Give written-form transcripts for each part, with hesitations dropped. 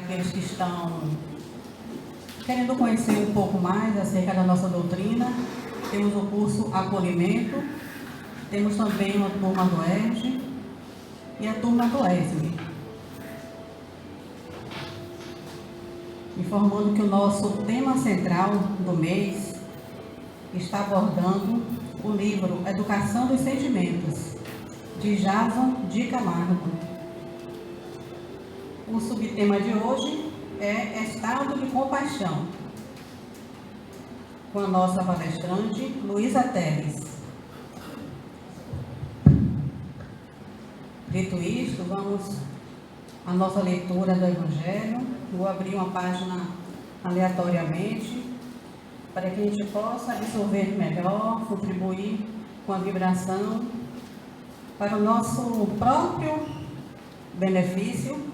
aqueles que estão querendo conhecer um pouco mais acerca da nossa doutrina. Temos o curso Acolhimento, temos também uma turma do ERG e a turma do ESME. Informando que o nosso tema central do mês está abordando o livro Educação dos Sentimentos, de Jason de Camargo. O subtema de hoje é Estado de Compaixão, com a nossa palestrante, Luísa Teles. Dito isto, vamos à nossa leitura do Evangelho. Vou abrir uma página aleatoriamente, para que a gente possa absorver melhor, contribuir com a vibração para o nosso próprio benefício,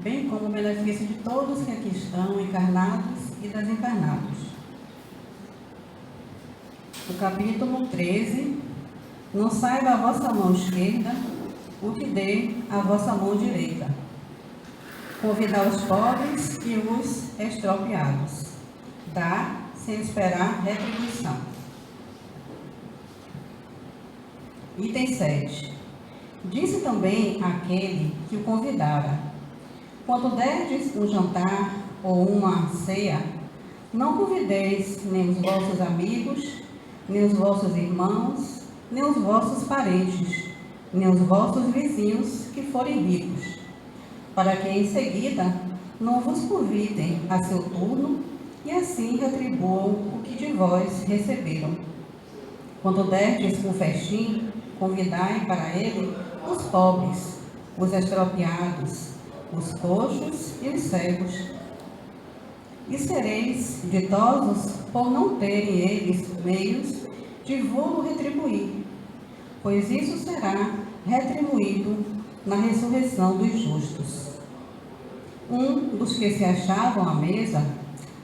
bem como o benefício de todos que aqui estão, encarnados e desencarnados. No capítulo 13, não saiba a vossa mão esquerda o que dê a vossa mão direita. Convidar os pobres e os extropiados. Dá sem esperar retribuição. Item 7. Disse também aquele que o convidara: quando derdes um jantar ou uma ceia, não convideis nem os vossos amigos, nem os vossos irmãos, nem os vossos parentes, nem os vossos vizinhos que forem ricos, para que em seguida não vos convidem a seu turno e assim retribuam o que de vós receberam. Quando derdes um festim, convidai para ele os pobres, os extropiados, os coxos e os cegos. E sereis ditosos por não terem eles meios de vos retribuir, pois isso será retribuído na ressurreição dos justos. Um dos que se achavam à mesa,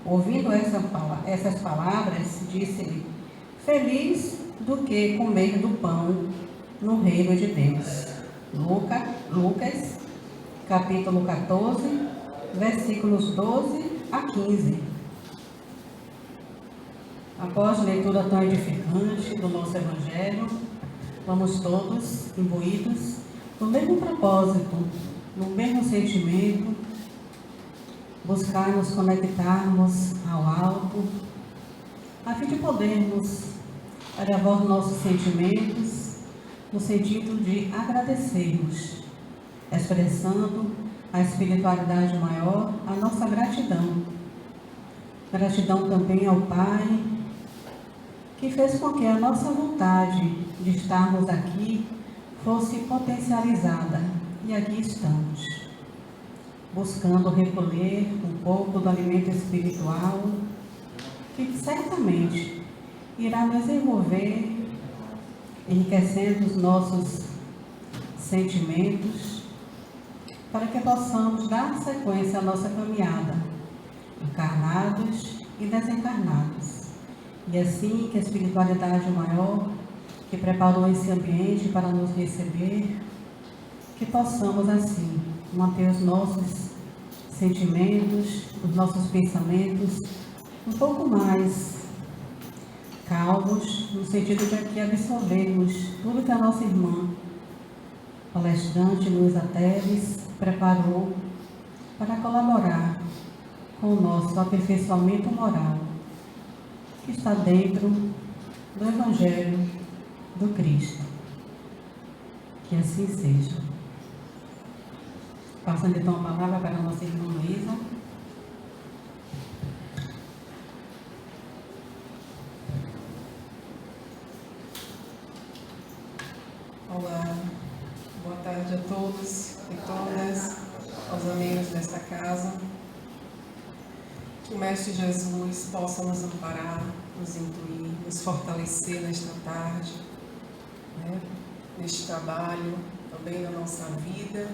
ouvindo essas palavras, disse-lhe: feliz do que comer do pão no reino de Deus. Lucas, capítulo 14, versículos 12 a 15. Após a leitura tão edificante do nosso Evangelho, vamos todos imbuídos no mesmo propósito, no mesmo sentimento, buscar nos conectarmos ao alto, a fim de podermos elevar os nossos sentimentos no sentido de agradecermos, expressando a espiritualidade maior, a nossa gratidão. Gratidão também ao Pai, que fez com que a nossa vontade de estarmos aqui fosse potencializada. E aqui estamos, buscando recolher um pouco do alimento espiritual, que certamente irá nos envolver, enriquecendo os nossos sentimentos, para que possamos dar sequência à nossa caminhada, encarnados e desencarnados. E assim que a espiritualidade maior, que preparou esse ambiente para nos receber, que possamos assim manter os nossos sentimentos, os nossos pensamentos um pouco mais calmos, no sentido de aqui absorvermos tudo que a nossa irmã palestrante Luísa Teles preparou para colaborar com o nosso aperfeiçoamento moral, que está dentro do Evangelho do Cristo. Que assim seja. Passando então a palavra para a nossa irmã Luísa. Olá, boa tarde a todos e todas, aos amigos desta casa. Que o Mestre Jesus possa nos amparar, nos intuir, nos fortalecer nesta tarde, neste trabalho, também na nossa vida.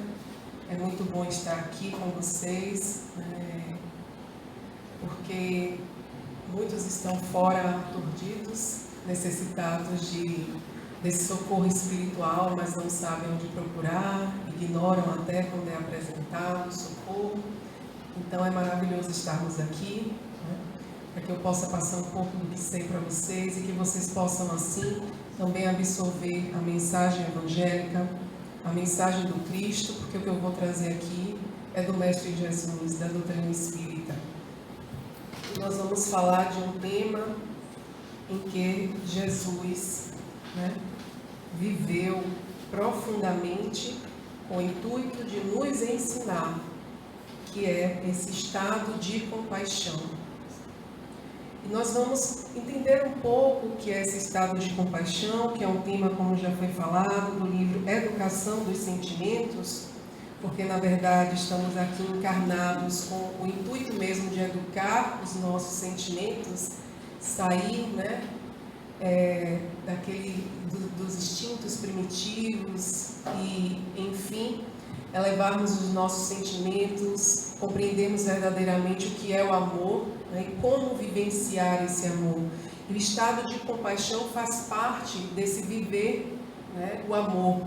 É muito bom estar aqui com vocês, porque muitos estão fora aturdidos, necessitados desse socorro espiritual, mas não sabem onde procurar, ignoram até quando é apresentado o socorro. Então é maravilhoso estarmos aqui, né, para que eu possa passar um pouco do que sei para vocês e que vocês possam assim também absorver a mensagem evangélica, a mensagem do Cristo, porque o que eu vou trazer aqui é do Mestre Jesus, da doutrina espírita. E nós vamos falar de um tema em que Jesus, né, viveu profundamente com o intuito de nos ensinar, que é esse estado de compaixão. E nós vamos entender um pouco o que é esse estado de compaixão, que é um tema, como já foi falado, do livro Educação dos Sentimentos, porque na verdade estamos aqui encarnados com o intuito mesmo de educar os nossos sentimentos, sair, né, dos instintos primitivos e, enfim, elevarmos os nossos sentimentos, compreendermos verdadeiramente o que é o amor, né, e como vivenciar esse amor. E o estado de compaixão faz parte desse viver, né, o amor.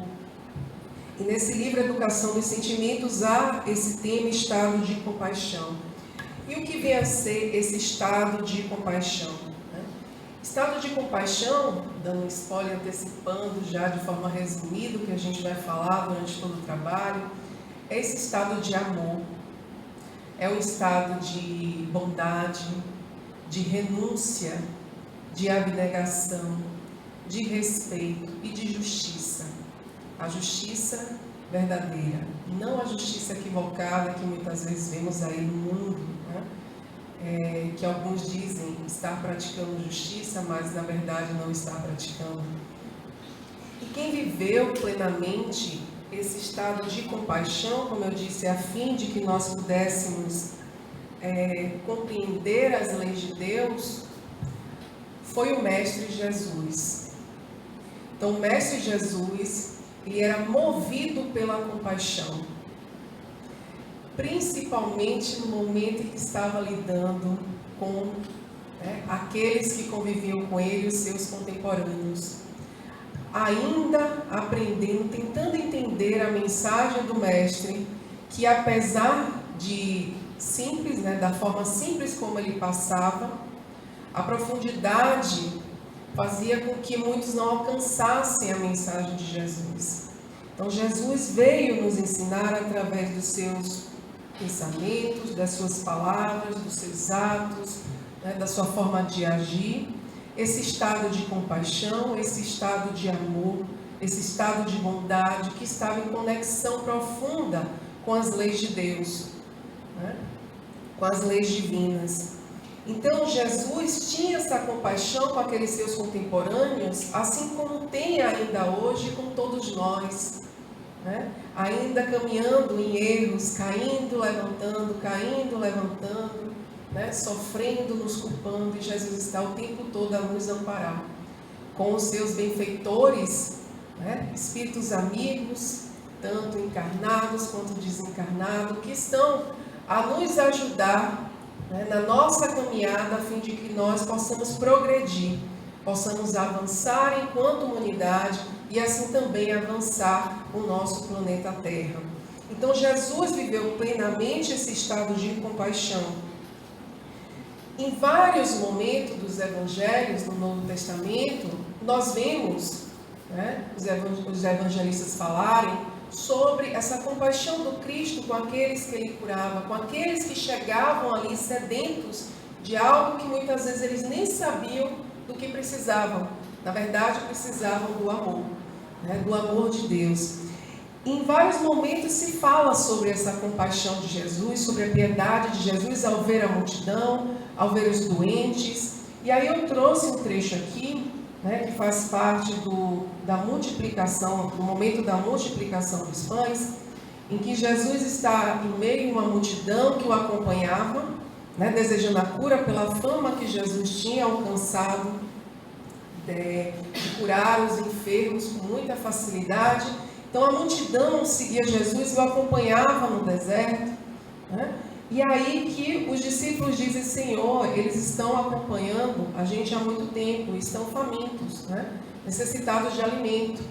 E nesse livro Educação dos Sentimentos há esse tema, estado de compaixão. E o que vem a ser esse estado de compaixão? Estado de compaixão, dando um spoiler, antecipando já de forma resumida o que a gente vai falar durante todo o trabalho, é esse estado de amor, é um estado de bondade, de renúncia, de abnegação, de respeito e de justiça. A justiça verdadeira, não a justiça equivocada que muitas vezes vemos aí no mundo, né? Que alguns dizem estar praticando justiça, mas na verdade não está praticando. E quem viveu plenamente esse estado de compaixão, como eu disse, a fim de que nós pudéssemos compreender as leis de Deus, foi o Mestre Jesus. Então o Mestre Jesus, ele era movido pela compaixão, principalmente no momento em que estava lidando com aqueles que conviviam com ele, os seus contemporâneos, ainda aprendendo, tentando entender a mensagem do Mestre, que apesar de simples, né, da forma simples como ele passava, a profundidade fazia com que muitos não alcançassem a mensagem de Jesus. Então Jesus veio nos ensinar através dos seus pensamentos, das suas palavras, dos seus atos, né, da sua forma de agir, esse estado de compaixão, esse estado de amor, esse estado de bondade que estava em conexão profunda com as leis de Deus, né, com as leis divinas. Então Jesus tinha essa compaixão com aqueles seus contemporâneos, assim como tem ainda hoje com todos nós, né? Ainda caminhando em erros, caindo, levantando, né? Sofrendo, nos culpando, e Jesus está o tempo todo a nos amparar com os seus benfeitores, né? Espíritos amigos, tanto encarnados quanto desencarnados, que estão a nos ajudar, né, na nossa caminhada, a fim de que nós possamos progredir, possamos avançar enquanto humanidade e assim também avançar o nosso planeta Terra. Então Jesus viveu plenamente esse estado de compaixão. Em vários momentos dos evangelhos no Novo Testamento, nós vemos, né, os evangelistas falarem sobre essa compaixão do Cristo com aqueles que ele curava, com aqueles que chegavam ali sedentos de algo que muitas vezes eles nem sabiam do que precisavam. Na verdade, precisavam do amor, né, do amor de Deus. Em vários momentos se fala sobre essa compaixão de Jesus, sobre a piedade de Jesus ao ver a multidão, ao ver os doentes. E aí eu trouxe um trecho aqui, né, que faz parte da multiplicação, do momento da multiplicação dos pães, em que Jesus está em meio a uma multidão que o acompanhava, né, desejando a cura pela fama que Jesus tinha alcançado de curar os enfermos com muita facilidade. Então a multidão seguia Jesus e o acompanhava no deserto, né? E aí que os discípulos dizem: Senhor, eles estão acompanhando a gente há muito tempo, estão famintos, né? Necessitados de alimento.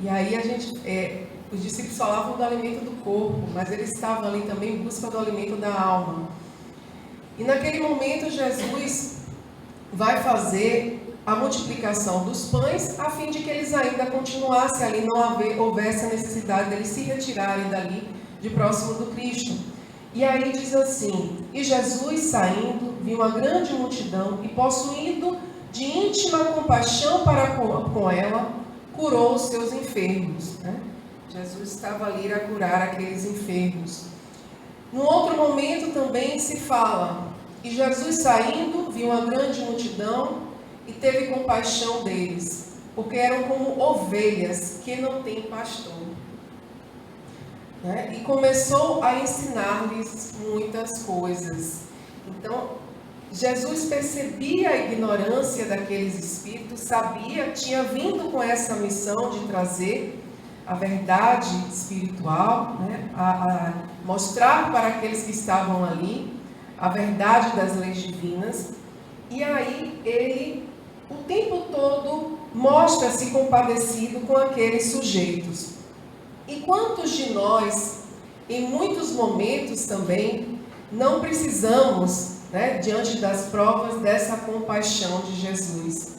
E aí a gente os discípulos falavam do alimento do corpo, mas eles estavam ali também em busca do alimento da alma. E naquele momento Jesus vai fazer a multiplicação dos pães, a fim de que eles ainda continuassem ali, não houvesse a necessidade deles se retirarem dali, de próximo do Cristo. E aí diz assim: e Jesus saindo, viu uma grande multidão, e possuindo de íntima compaixão para com ela, curou os seus enfermos. Jesus estava ali a curar aqueles enfermos. No outro momento também se fala: e Jesus saindo, viu uma grande multidão e teve compaixão deles, porque eram como ovelhas que não têm pastor. E começou a ensinar-lhes muitas coisas. Então, Jesus percebia a ignorância daqueles espíritos, sabia, tinha vindo com essa missão de trazer a verdade espiritual, a mostrar para aqueles que estavam ali a verdade das leis divinas. E aí ele, o tempo todo, mostra-se compadecido com aqueles sujeitos. E quantos de nós, em muitos momentos também, não precisamos, diante das provas, dessa compaixão de Jesus?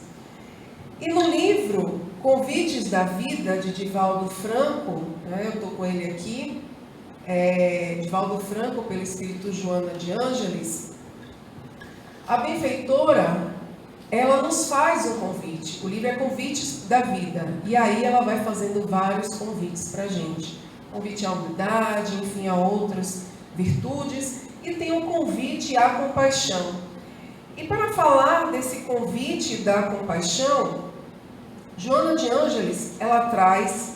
E no livro Convites da Vida, de Divaldo Franco, eu estou com ele aqui, Divaldo Franco, pelo Espírito Joana de Ângeles, a benfeitora, ela nos faz um convite. O livro é Convites da Vida. E aí ela vai fazendo vários convites para a gente. Convite à humildade, enfim, a outras virtudes. E tem um convite à compaixão. E para falar desse convite da compaixão, Joana de Ângeles, ela traz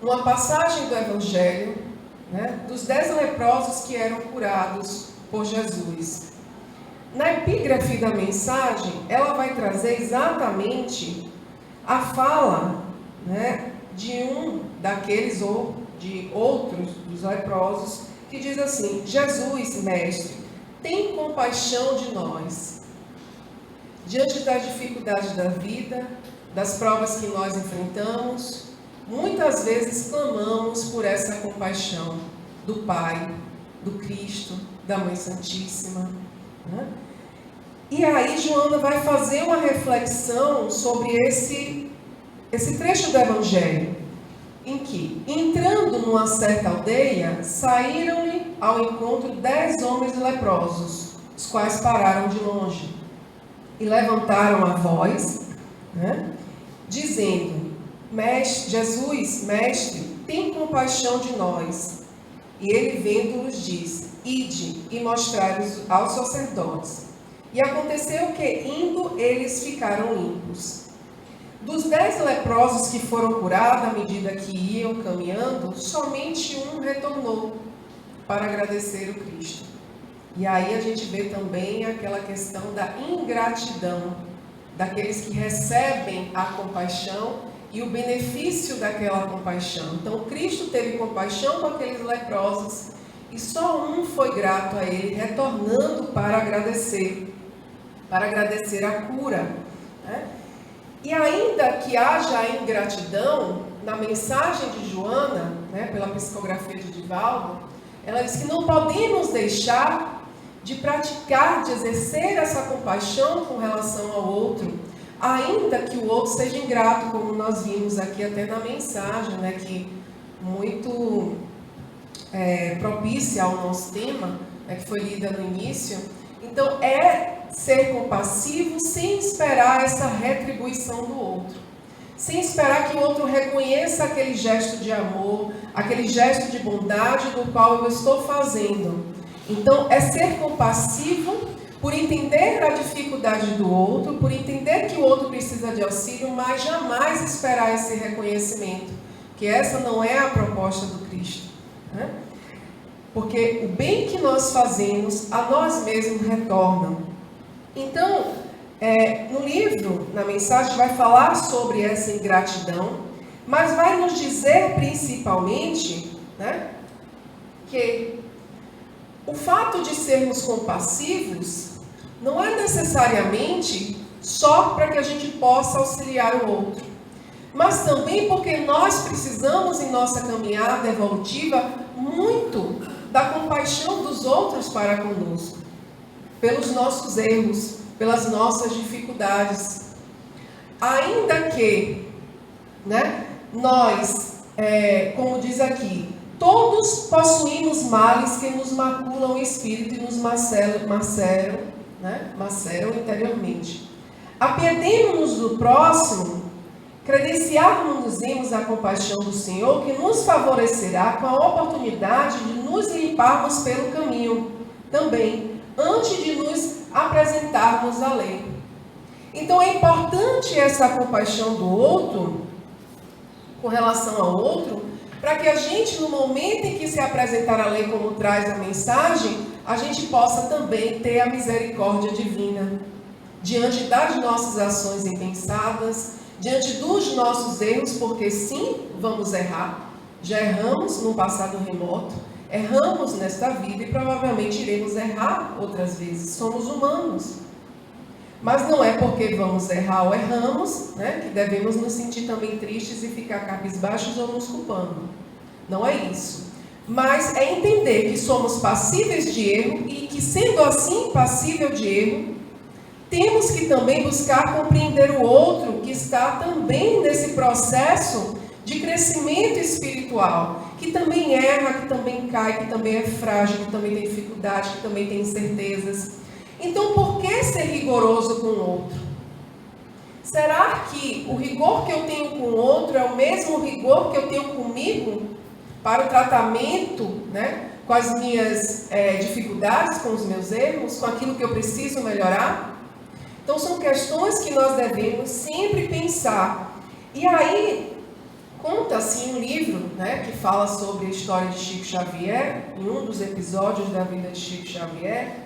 uma passagem do Evangelho, dos 10 leprosos que eram curados por Jesus. Na epígrafe da mensagem, ela vai trazer exatamente a fala, de um daqueles ou de outros dos leprosos, que diz assim: Jesus, mestre, tem compaixão de nós. Diante das dificuldades da vida, das provas que nós enfrentamos, muitas vezes clamamos por essa compaixão do Pai, do Cristo, da Mãe Santíssima. E aí Joana vai fazer uma reflexão sobre esse trecho do Evangelho, em que, entrando numa certa aldeia, saíram-lhe ao encontro 10 homens leprosos, os quais pararam de longe e levantaram a voz, dizendo: Jesus, mestre, tem compaixão de nós. E ele, vendo-os, diz: ide e mostrai-os aos sacerdotes. E aconteceu que, indo, eles ficaram limpos. Dos 10 leprosos que foram curados, à medida que iam caminhando, somente um retornou para agradecer o Cristo. E aí a gente vê também aquela questão da ingratidão, daqueles que recebem a compaixão e o benefício daquela compaixão. Então, Cristo teve compaixão com aqueles leprosos e só um foi grato a ele, retornando para agradecer a cura. E ainda que haja a ingratidão, na mensagem de Joana, pela psicografia de Divaldo, ela diz que não podemos deixar de praticar, de exercer essa compaixão com relação ao outro, ainda que o outro seja ingrato, como nós vimos aqui até na mensagem, que muito propícia ao nosso tema, que foi lida no início. Então, ser compassivo sem esperar essa retribuição do outro, sem esperar que o outro reconheça aquele gesto de amor, aquele gesto de bondade do qual eu estou fazendo. Então, é ser compassivo por entender a dificuldade do outro, por entender que o outro precisa de auxílio, mas jamais esperar esse reconhecimento, que essa não é a proposta do Cristo. Porque o bem que nós fazemos, a nós mesmos retorna. Então, no livro, na mensagem, vai falar sobre essa ingratidão, mas vai nos dizer principalmente, que o fato de sermos compassivos não é necessariamente só para que a gente possa auxiliar o outro, mas também porque nós precisamos, em nossa caminhada evolutiva, muito da compaixão dos outros para conosco, pelos nossos erros, pelas nossas dificuldades. Ainda que, nós, como diz aqui, todos possuímos males que nos maculam o espírito e nos maceram interiormente. Apiedemo-nos do próximo, credenciarmos-nos a compaixão do Senhor, que nos favorecerá com a oportunidade de nos limparmos pelo caminho, também, antes de nos apresentarmos à lei. Então é importante essa compaixão do outro, com relação ao outro, para que a gente, no momento em que se apresentar a lei, como traz a mensagem, a gente possa também ter a misericórdia divina, diante das nossas ações impensadas, diante dos nossos erros, porque sim, vamos errar, já erramos no passado remoto, erramos nesta vida e provavelmente iremos errar outras vezes, somos humanos. Mas não é porque vamos errar ou erramos, que devemos nos sentir também tristes e ficar cabisbaixos ou nos culpando. Não é isso. Mas é entender que somos passíveis de erro e que, sendo assim passível de erro, temos que também buscar compreender o outro que está também nesse processo de crescimento espiritual, que também erra, que também cai, que também é frágil, que também tem dificuldade, que também tem incertezas. Então, por que ser rigoroso com o outro? Será que o rigor que eu tenho com o outro é o mesmo rigor que eu tenho comigo para o tratamento, com as minhas dificuldades, com os meus erros, com aquilo que eu preciso melhorar? Então, são questões que nós devemos sempre pensar. E aí, conta-se um livro, que fala sobre a história de Chico Xavier, em um dos episódios da vida de Chico Xavier,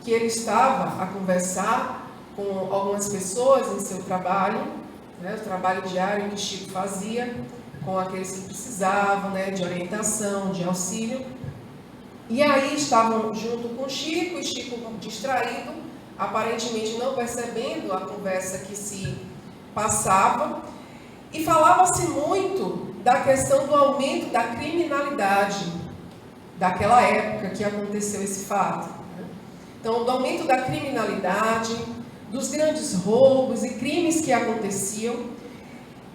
que ele estava a conversar com algumas pessoas em seu trabalho, o trabalho diário que Chico fazia, com aqueles que precisavam, de orientação, de auxílio. E aí estavam junto com Chico, e Chico distraído, aparentemente não percebendo a conversa que se passava, e falava-se muito da questão do aumento da criminalidade daquela época que aconteceu esse fato. Então, do aumento da criminalidade, dos grandes roubos e crimes que aconteciam,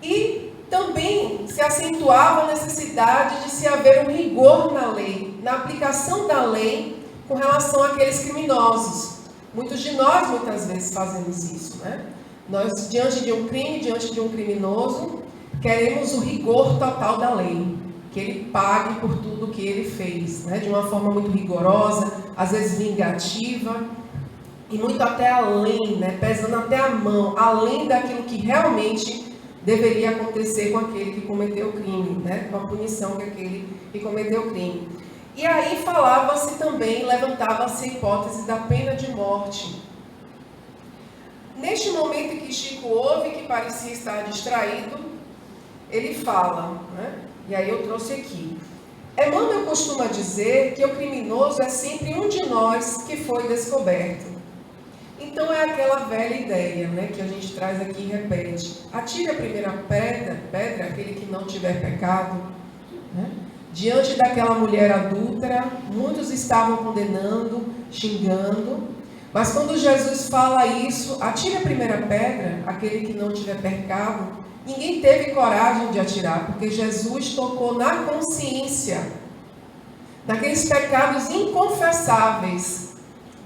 e também se acentuava a necessidade de se haver um rigor na lei, na aplicação da lei com relação àqueles criminosos. Muitos de nós, muitas vezes, fazemos isso, Nós, diante de um crime, diante de um criminoso, queremos o rigor total da lei, que ele pague por tudo que ele fez, de uma forma muito rigorosa, às vezes vingativa, e muito até além, pesando até a mão, além daquilo que realmente deveria acontecer com aquele que cometeu o crime, com a punição que aquele que cometeu o crime. E aí falava-se também, levantava-se a hipótese da pena de morte. Neste momento em que Chico ouve, que parecia estar distraído, ele fala, e aí eu trouxe aqui. Emmanuel costuma dizer que o criminoso é sempre um de nós que foi descoberto. Então é aquela velha ideia, que a gente traz aqui e repete. Atire a primeira pedra aquele que não tiver pecado. Diante daquela mulher adúltera, muitos estavam condenando, xingando. Mas quando Jesus fala isso, atire a primeira pedra aquele que não tiver pecado, ninguém teve coragem de atirar, porque Jesus tocou na consciência daqueles pecados inconfessáveis,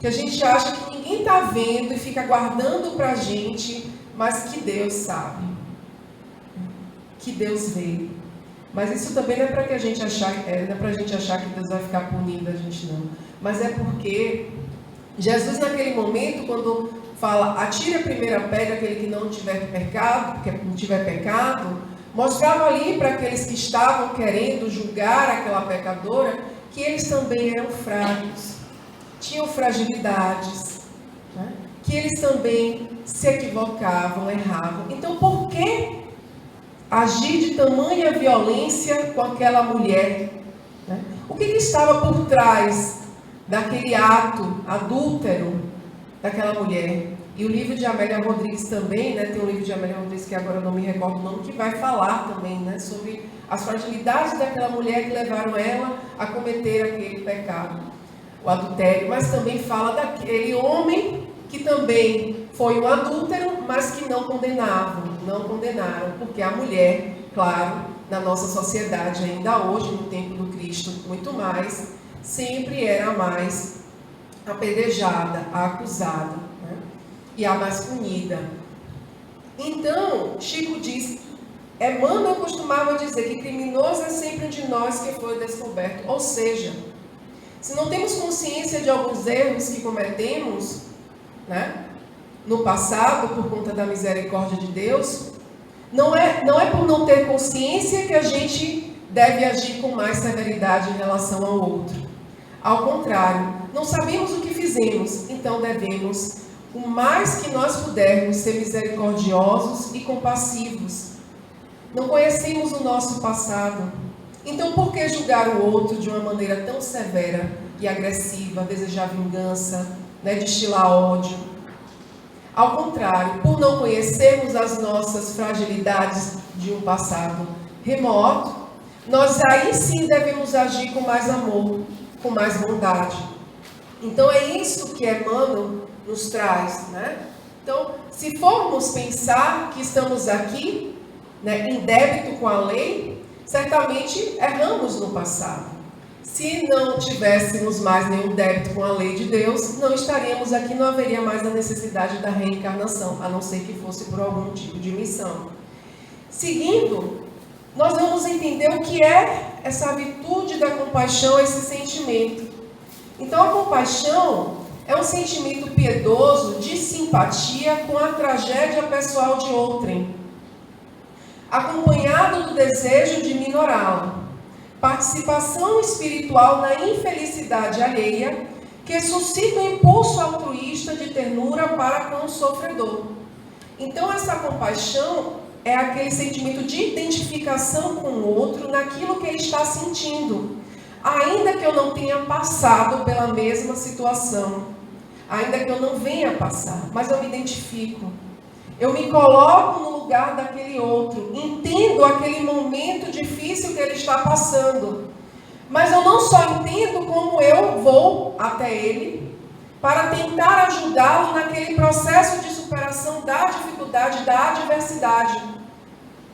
que a gente acha que ninguém está vendo e fica guardando para a gente, mas que Deus sabe, que Deus vê. Mas isso também não é para a gente achar que Deus vai ficar punindo a gente, não. Mas é porque Jesus, naquele momento, quando fala, atire a primeira pedra aquele que não tiver pecado, mostrava ali para aqueles que estavam querendo julgar aquela pecadora, que eles também eram fracos, tinham fragilidades, que eles também se equivocavam, erravam. Então, por que agir de tamanha violência com aquela mulher? O que estava por trás daquele ato adúltero daquela mulher? E o livro de Amélia Rodrigues também, né, tem um livro de Amélia Rodrigues que agora eu não me recordo o nome, que vai falar também, né, sobre as fragilidades daquela mulher que levaram ela a cometer aquele pecado, o adultério, mas também fala daquele homem que também foi um adúltero, mas que não condenaram, porque a mulher, claro, na nossa sociedade ainda hoje, no tempo do Cristo, muito mais, sempre era a mais apedrejada, a acusada, né? E a mais punida. Então, Chico diz, Emmanuel costumava dizer que criminoso é sempre um de nós que foi descoberto. Ou seja, se não temos consciência de alguns erros que cometemos, né, no passado, por conta da misericórdia de Deus, não é por não ter consciência que a gente deve agir com mais severidade em relação ao outro. Ao contrário, não sabemos o que fizemos, então devemos, o mais que nós pudermos, ser misericordiosos e compassivos. Não conhecemos o nosso passado, então por que julgar o outro de uma maneira tão severa e agressiva, desejar vingança, né, destilar ódio? Ao contrário, por não conhecermos as nossas fragilidades de um passado remoto, nós aí sim devemos agir com mais amor, com mais bondade. Então é isso que Emmanuel nos traz, né? Então, se formos pensar que estamos aqui, né, em débito com a lei, certamente erramos no passado. Se não tivéssemos mais nenhum débito com a lei de Deus, não estaríamos aqui, não haveria mais a necessidade da reencarnação, a não ser que fosse por algum tipo de missão. Seguindo, nós vamos entender o que é essa virtude da compaixão, esse sentimento. Então, a compaixão é um sentimento piedoso de simpatia com a tragédia pessoal de outrem, acompanhado do desejo de minorá-la. Participação espiritual na infelicidade alheia, que suscita um impulso altruísta de ternura para com o sofredor. Então, essa compaixão é aquele sentimento de identificação com o outro naquilo que ele está sentindo, ainda que eu não tenha passado pela mesma situação, ainda que eu não venha passar, mas eu me identifico. Eu me coloco no lugar daquele outro, entendo aquele momento difícil que ele está passando, mas eu não só entendo como eu vou até ele para tentar ajudá-lo naquele processo de superação da dificuldade, da adversidade,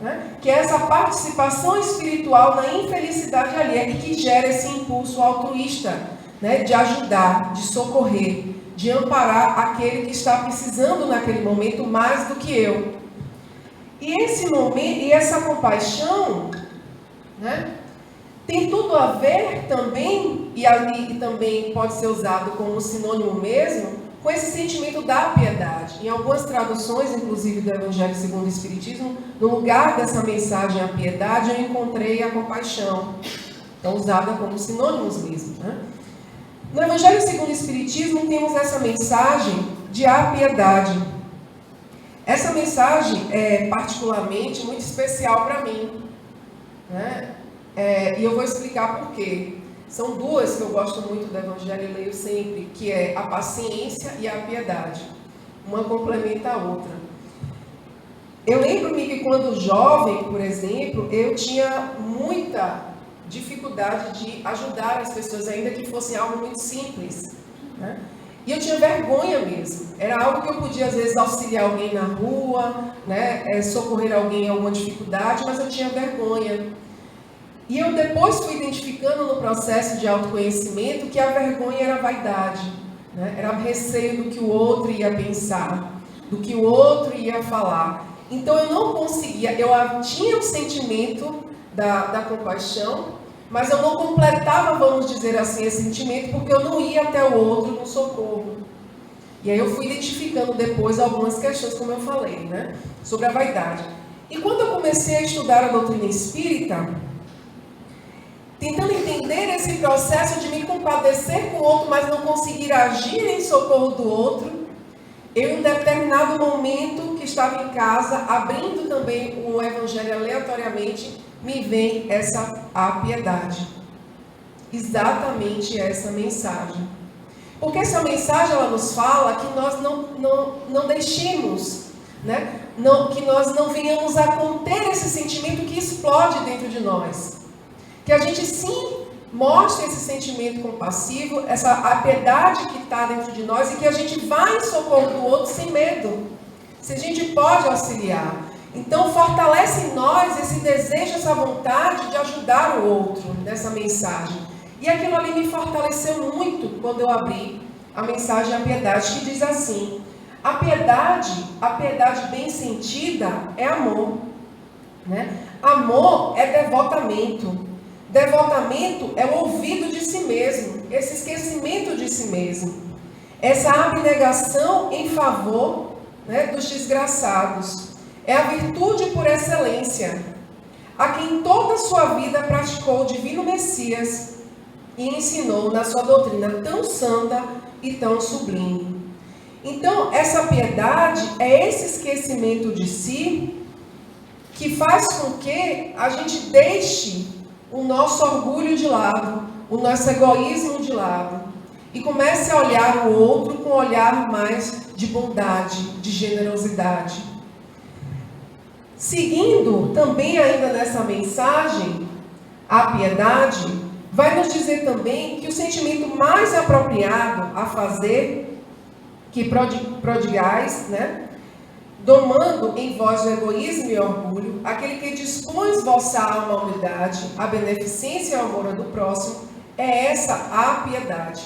né? Que é essa participação espiritual na infelicidade alheia e que gera esse impulso altruísta, né? De ajudar, de socorrer, de amparar aquele que está precisando naquele momento mais do que eu. E esse momento, e essa compaixão, né, tem tudo a ver também, e ali também pode ser usado como sinônimo mesmo, com esse sentimento da piedade. Em algumas traduções, inclusive do Evangelho segundo o Espiritismo, no lugar dessa mensagem à piedade, eu encontrei a compaixão. Então, usada como sinônimos mesmo, né? No Evangelho segundo o Espiritismo, temos essa mensagem de a piedade. Essa mensagem é particularmente muito especial para mim, né? E eu vou explicar por quê. São duas que eu gosto muito do Evangelho e leio sempre, que é a paciência e a piedade. Uma complementa a outra. Eu lembro-me que quando jovem, por exemplo, eu tinha muita dificuldade de ajudar as pessoas, ainda que fosse algo muito simples, né? E eu tinha vergonha mesmo. Era algo que eu podia, às vezes, auxiliar alguém na rua, né? Socorrer alguém em alguma dificuldade, mas eu tinha vergonha. E eu depois fui identificando no processo de autoconhecimento que a vergonha era vaidade, né? Era receio do que o outro ia pensar, do que o outro ia falar. Então eu não conseguia, eu tinha o sentimento da compaixão, mas eu não completava, vamos dizer assim, esse sentimento, porque eu não ia até o outro no socorro. E aí eu fui identificando depois algumas questões, como eu falei, né? Sobre a vaidade. E quando eu comecei a estudar a doutrina espírita, tentando entender esse processo de me compadecer com o outro, mas não conseguir agir em socorro do outro, eu, em determinado momento que estava em casa, abrindo também o Evangelho aleatoriamente, me vem a piedade. Exatamente essa mensagem. Porque essa mensagem ela nos fala que nós não deixemos, né? Que nós não venhamos a conter esse sentimento que explode dentro de nós. Que a gente sim mostre esse sentimento compassivo, a piedade que está dentro de nós e que a gente vai em socorro do outro sem medo. Se a gente pode auxiliar. Então fortalece em nós esse desejo, essa vontade de ajudar o outro nessa mensagem. E aquilo ali me fortaleceu muito quando eu abri a mensagem A Piedade, que diz assim: a piedade bem sentida é amor, né? Amor é devotamento. Devotamento é o ouvido de si mesmo, esse esquecimento de si mesmo, essa abnegação em favor, né, dos desgraçados. É a virtude por excelência, a quem toda a sua vida praticou o divino Messias e ensinou na sua doutrina tão santa e tão sublime. Então, essa piedade é esse esquecimento de si que faz com que a gente deixe o nosso orgulho de lado, o nosso egoísmo de lado e comece a olhar o outro com um olhar mais de bondade, de generosidade. Seguindo também ainda nessa mensagem, a piedade vai nos dizer também que o sentimento mais apropriado a fazer, que prodigais, né? Domando em vós o egoísmo e o orgulho, aquele que dispõe vossa alma à humildade, à beneficência e ao amor do próximo, é essa a piedade.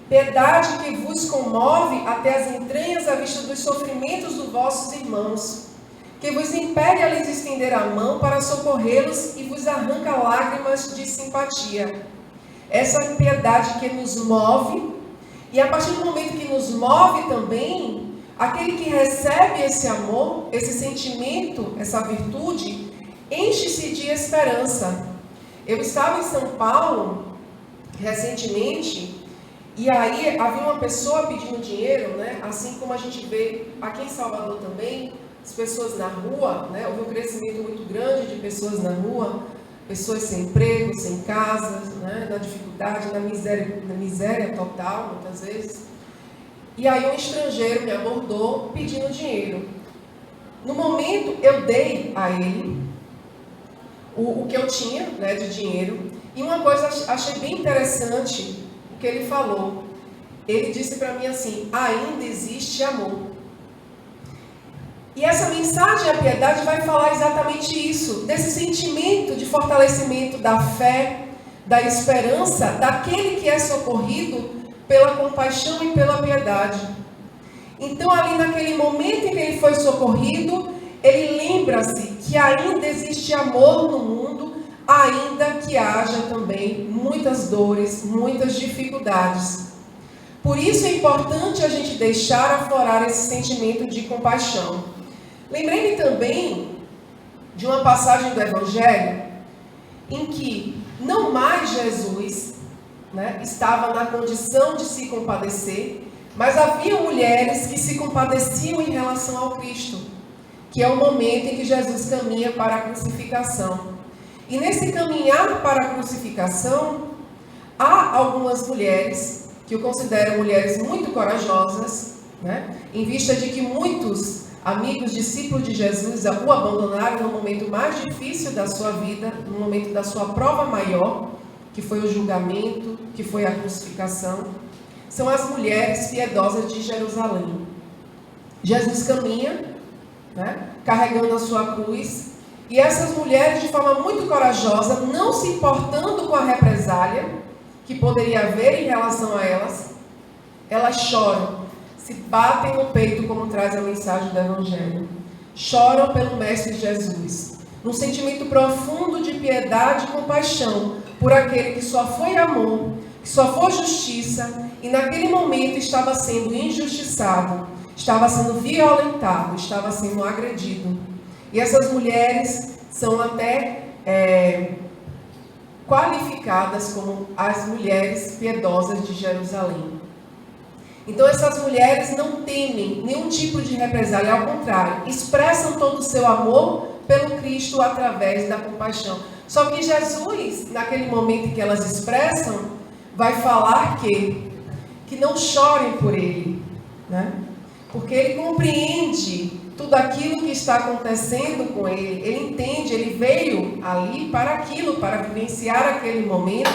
Piedade que vos comove até as entranhas à vista dos sofrimentos dos vossos irmãos, que vos impele a lhes estender a mão para socorrê-los e vos arranca lágrimas de simpatia. Essa piedade que nos move, e a partir do momento que nos move também, aquele que recebe esse amor, esse sentimento, essa virtude, enche-se de esperança. Eu estava em São Paulo recentemente, e aí havia uma pessoa pedindo dinheiro, né? Assim como a gente vê aqui em Salvador também, as pessoas na rua, né? Houve um crescimento muito grande de pessoas na rua, pessoas sem emprego, sem casa, né? Na dificuldade, na miséria total, muitas vezes. E aí um estrangeiro me abordou pedindo dinheiro. No momento, eu dei a ele o que eu tinha, né, de dinheiro. E uma coisa achei bem interessante o que ele falou. Ele disse para mim assim: ainda existe amor. E essa mensagem, a piedade, vai falar exatamente isso, desse sentimento de fortalecimento da fé, da esperança, daquele que é socorrido pela compaixão e pela piedade. Então, ali naquele momento em que ele foi socorrido, ele lembra-se que ainda existe amor no mundo, ainda que haja também muitas dores, muitas dificuldades. Por isso é importante a gente deixar aflorar esse sentimento de compaixão. Lembrei-me também de uma passagem do Evangelho em que não mais Jesus, né, estava na condição de se compadecer, mas havia mulheres que se compadeciam em relação ao Cristo, que é o momento em que Jesus caminha para a crucificação. E nesse caminhar para a crucificação, há algumas mulheres que eu considero mulheres muito corajosas, né, em vista de que muitos amigos, discípulos de Jesus o abandonaram no momento mais difícil da sua vida, no momento da sua prova maior, que foi o julgamento, que foi a crucificação. São as mulheres piedosas de Jerusalém. Jesus caminha, né, carregando a sua cruz, e essas mulheres, de forma muito corajosa, não se importando com a represália que poderia haver em relação a elas choram, se batem no peito, como traz a mensagem do Evangelho. Choram pelo Mestre Jesus, num sentimento profundo de piedade e compaixão por aquele que só foi amor, que só foi justiça, e naquele momento estava sendo injustiçado, estava sendo violentado, estava sendo agredido. E essas mulheres são até qualificadas como as mulheres piedosas de Jerusalém. Então essas mulheres não temem nenhum tipo de represália, ao contrário, expressam todo o seu amor pelo Cristo através da compaixão. Só que Jesus, naquele momento em que elas expressam, vai falar que que não chorem por ele, né? Porque ele compreende tudo aquilo que está acontecendo com ele, ele entende, ele veio ali para aquilo, para vivenciar aquele momento,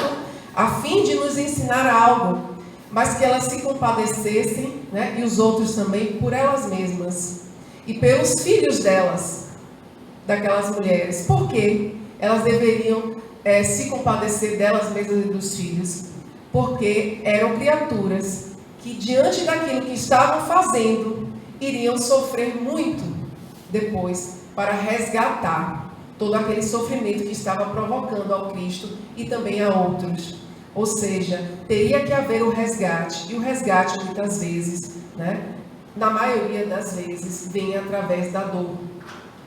a fim de nos ensinar algo, mas que elas se compadecessem, né? E os outros também, por elas mesmas e pelos filhos delas, daquelas mulheres. Por quê? Elas deveriam se compadecer delas mesmas e dos filhos, porque eram criaturas que, diante daquilo que estavam fazendo, iriam sofrer muito depois para resgatar todo aquele sofrimento que estava provocando ao Cristo e também a outros. Ou seja, teria que haver o resgate, e o resgate muitas vezes, né, na maioria das vezes, vem através da dor.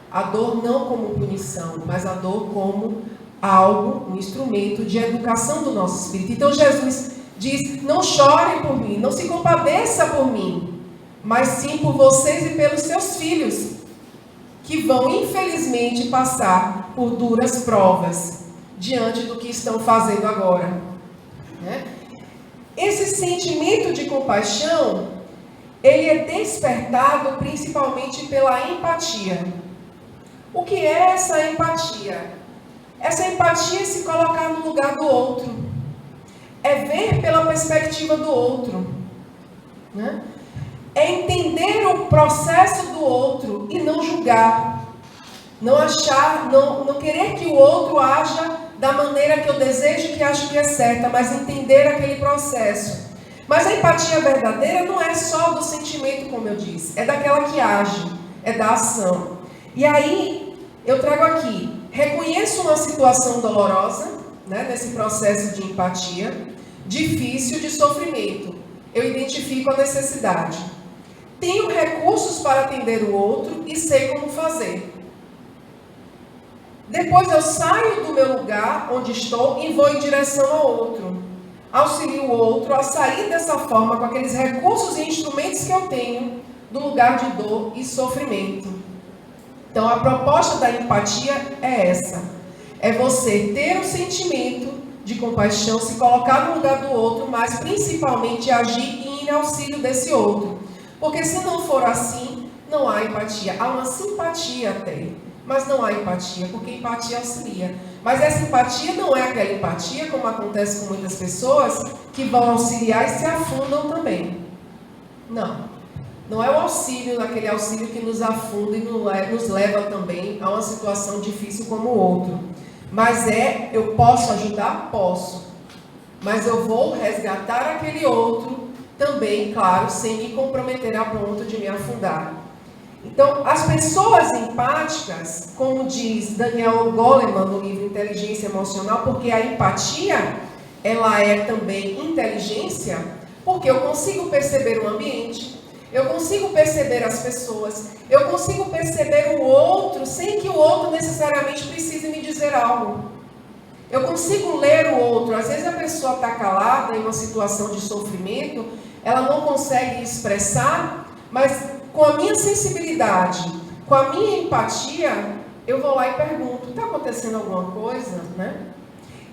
A dor não como punição, mas a dor como algo, um instrumento de educação do nosso espírito. Então Jesus diz: não chorem por mim, não se compadeça por mim, mas sim por vocês e pelos seus filhos, que vão infelizmente passar por duras provas diante do que estão fazendo agora, né? Esse sentimento de compaixão, ele é despertado principalmente pela empatia. O que é essa empatia? Essa empatia é se colocar no lugar do outro, é ver pela perspectiva do outro, né? É entender o processo do outro e não julgar, não achar, não querer que o outro haja da maneira que eu desejo, que acho que é certa, mas entender aquele processo. Mas a empatia verdadeira não é só do sentimento, como eu disse, é daquela que age, é da ação. E aí eu trago aqui: reconheço uma situação dolorosa, né, nesse processo de empatia, difícil, de sofrimento. Eu identifico a necessidade. Tenho recursos para atender o outro e sei como fazer. Depois eu saio do meu lugar onde estou e vou em direção ao outro. Auxilio o outro a sair dessa forma com aqueles recursos e instrumentos que eu tenho do lugar de dor e sofrimento. Então a proposta da empatia é essa. É você ter o sentimento de compaixão, se colocar no lugar do outro, mas principalmente agir e ir em auxílio desse outro. Porque se não for assim, não há empatia. Há uma simpatia até, mas não há empatia, porque empatia auxilia. Mas essa empatia não é aquela empatia, como acontece com muitas pessoas, que vão auxiliar e se afundam também. Não. Não é o auxílio, aquele auxílio que nos afunda e nos leva também a uma situação difícil como o outro. Mas eu posso ajudar? Posso. Mas eu vou resgatar aquele outro também, claro, sem me comprometer a ponto de me afundar. Então, as pessoas empáticas, como diz Daniel Goleman no livro Inteligência Emocional, porque a empatia, ela é também inteligência, porque eu consigo perceber o ambiente, eu consigo perceber as pessoas, eu consigo perceber o outro sem que o outro necessariamente precise me dizer algo. Eu consigo ler o outro. Às vezes a pessoa está calada em uma situação de sofrimento, ela não consegue expressar, mas com a minha sensibilidade, com a minha empatia, eu vou lá e pergunto: está acontecendo alguma coisa, né?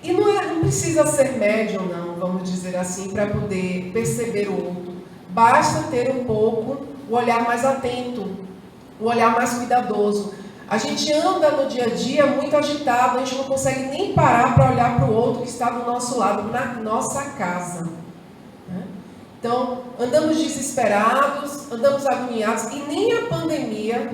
E não precisa ser médium, não, vamos dizer assim, para poder perceber o outro. Basta ter um pouco o olhar mais atento, o olhar mais cuidadoso. A gente anda no dia a dia muito agitado, a gente não consegue nem parar para olhar para o outro que está do nosso lado, na nossa casa, né? Então, andamos desesperados, andamos agoniados, e nem a pandemia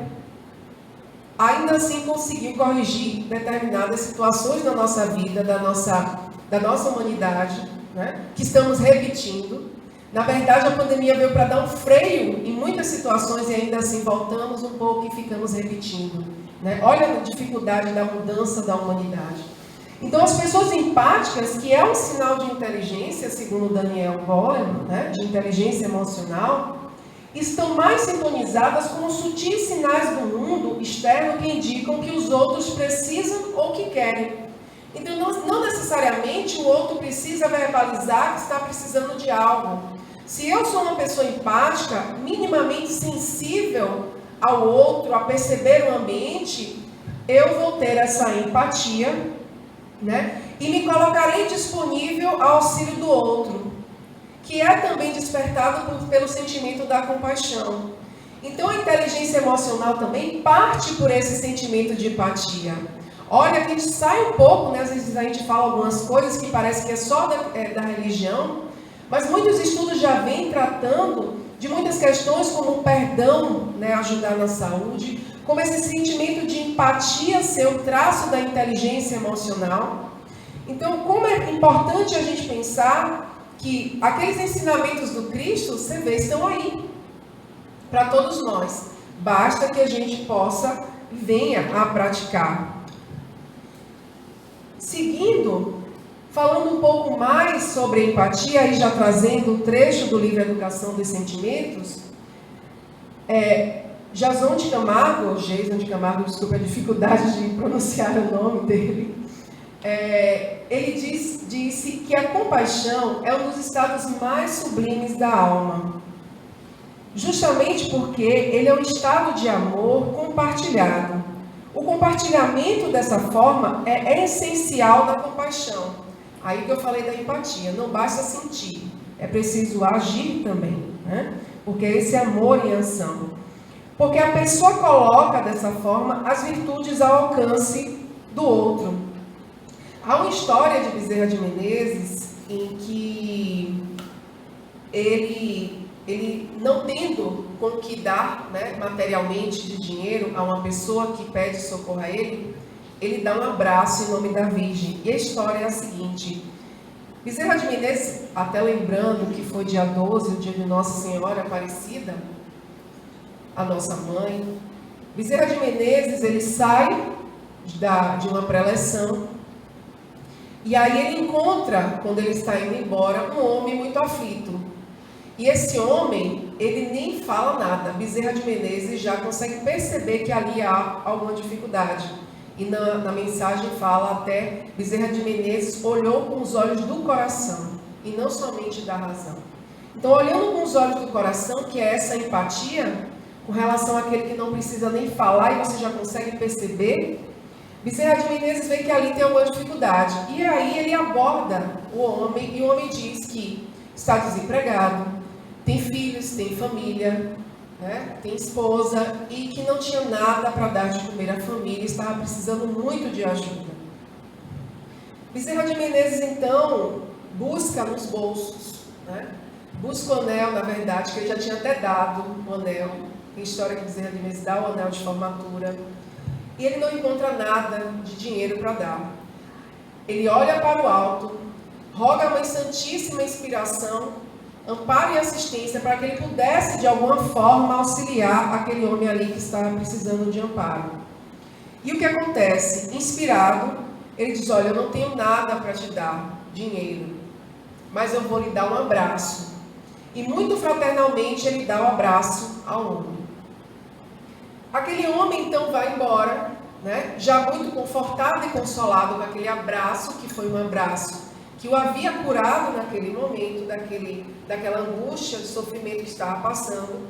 ainda assim conseguiu corrigir determinadas situações da nossa vida, da nossa humanidade, né, que estamos repetindo. Na verdade, a pandemia veio para dar um freio em muitas situações e ainda assim voltamos um pouco e ficamos repetindo, né? Olha a dificuldade da mudança da humanidade. Então, as pessoas empáticas, que é um sinal de inteligência, segundo Daniel Goleman, né, de inteligência emocional, estão mais sintonizadas com os sutis sinais do mundo externo que indicam que os outros precisam ou que querem. Então, não necessariamente o outro precisa verbalizar que está precisando de algo. Se eu sou uma pessoa empática, minimamente sensível ao outro, a perceber o ambiente, eu vou ter essa empatia, né? E me colocarei disponível ao auxílio do outro. que é também despertado pelo sentimento da compaixão. Então, a inteligência emocional também parte por esse sentimento de empatia. Olha, que a gente sai um pouco, né? Às vezes a gente fala algumas coisas que parece que é só da religião, mas muitos estudos já vêm tratando de muitas questões como o perdão, né? Ajudar na saúde, como esse sentimento de empatia ser um traço da inteligência emocional. Então, como é importante a gente pensar que aqueles ensinamentos do Cristo, você vê, estão aí para todos nós. Basta que a gente possa e venha a praticar. Seguindo, falando um pouco mais sobre empatia, e já trazendo um trecho do livro Educação dos Sentimentos, Jason de Camargo, desculpa a dificuldade de pronunciar o nome dele, ele disse que a compaixão é um dos estados mais sublimes da alma. Justamente porque ele é um estado de amor compartilhado. O compartilhamento dessa forma é essencial da compaixão. Aí que eu falei da empatia, não basta sentir, é preciso agir também, né? Porque é esse amor em ação. Porque a pessoa coloca dessa forma as virtudes ao alcance do outro. Há uma história de Bezerra de Menezes em que ele não tendo com que dar, né, materialmente de dinheiro a uma pessoa que pede socorro a ele dá um abraço em nome da Virgem. E a história é a seguinte: Bezerra de Menezes, até lembrando que foi dia 12, o dia de Nossa Senhora Aparecida, a nossa mãe, Bezerra de Menezes, ele sai de uma preleção, e aí ele encontra, quando ele está indo embora, um homem muito aflito. E esse homem, ele nem fala nada. Bezerra de Menezes já consegue perceber que ali há alguma dificuldade. E na mensagem fala até, Bezerra de Menezes olhou com os olhos do coração, e não somente da razão. Então, olhando com os olhos do coração, que é essa empatia, com relação àquele que não precisa nem falar, e você já consegue perceber, Bezerra de Menezes vê que ali tem alguma dificuldade. E aí ele aborda o homem, e o homem diz que está desempregado, tem filhos, tem família, né? Tem esposa, e que não tinha nada para dar de comer à família, estava precisando muito de ajuda. Bezerra de Menezes, então, busca nos bolsos, né? Busca o anel, na verdade, que ele já tinha até dado o anel. Tem história que Bezerra de Menezes dá o anel de formatura, e ele não encontra nada de dinheiro para dar. Ele olha para o alto, roga a Mãe Santíssima inspiração, amparo e assistência para que ele pudesse, de alguma forma, auxiliar aquele homem ali que estava precisando de amparo. E o que acontece? Inspirado, ele diz: olha, eu não tenho nada para te dar, dinheiro, mas eu vou lhe dar um abraço. E muito fraternalmente ele dá o abraço ao homem. Aquele homem então vai embora, né? Já muito confortado e consolado com aquele abraço, que foi um abraço que o havia curado naquele momento, daquela angústia, de sofrimento que estava passando,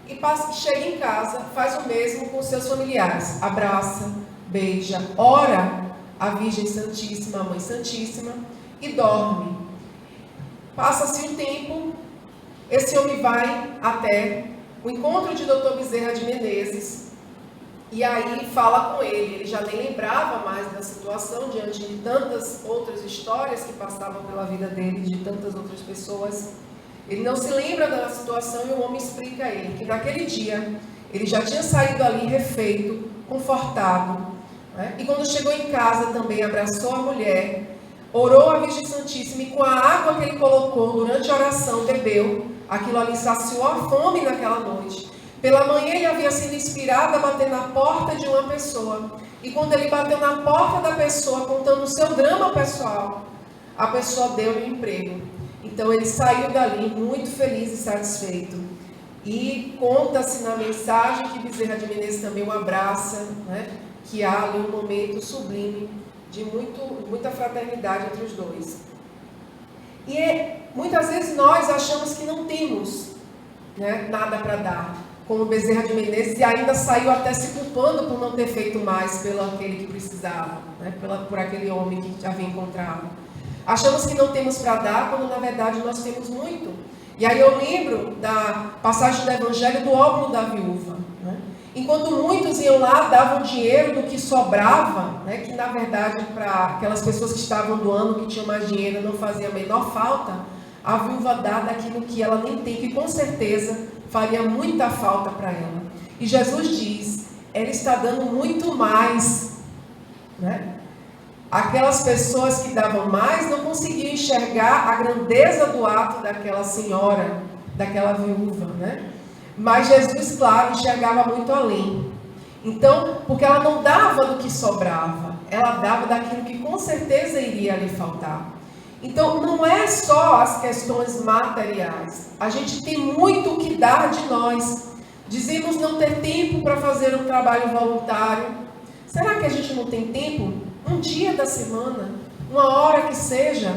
e chega em casa, faz o mesmo com seus familiares, abraça, beija, ora a Virgem Santíssima, a Mãe Santíssima, e dorme. Passa-se um tempo, esse homem vai até o encontro de Dr. Bezerra de Menezes, e aí fala com ele já nem lembrava mais da situação, diante de tantas outras histórias que passavam pela vida dele, de tantas outras pessoas. Ele não se lembra da situação, e o homem explica a ele que naquele dia ele já tinha saído ali refeito, confortado, né? E quando chegou em casa também abraçou a mulher, orou à Virgem Santíssima, e com a água que ele colocou durante a oração bebeu. Aquilo ali saciou a fome naquela noite. Pela manhã ele havia sido inspirado a bater na porta de uma pessoa. E quando ele bateu na porta da pessoa, contando o seu drama pessoal, a pessoa deu-lhe um emprego. Então ele saiu dali muito feliz e satisfeito. E conta-se na mensagem que Bezerra de Menezes também o abraça, né? Que há ali um momento sublime de muita fraternidade entre os dois. E muitas vezes nós achamos que não temos, né, nada para dar, como Bezerra de Menezes, e ainda saiu até se culpando por não ter feito mais pelo aquele que precisava, né, por aquele homem que havia encontrado. Achamos que não temos para dar, quando na verdade nós temos muito. E aí eu lembro da passagem do Evangelho do óbolo da viúva. Né? Enquanto muitos iam lá, davam dinheiro do que sobrava, né? Que na verdade para aquelas pessoas que estavam doando, que tinham mais dinheiro, não fazia a menor falta, a viúva dá daquilo que ela nem tem, que com certeza faria muita falta para ela. E Jesus diz, ela está dando muito mais, né? Aquelas pessoas que davam mais não conseguiam enxergar a grandeza do ato daquela senhora, daquela viúva, né? Mas Jesus, claro, enxergava muito além. Então, porque ela não dava do que sobrava, ela dava daquilo que com certeza iria lhe faltar. Então, não é só as questões materiais. A gente tem muito o que dar de nós. Dizemos não ter tempo para fazer um trabalho voluntário. Será que a gente não tem tempo? Um dia da semana, uma hora que seja.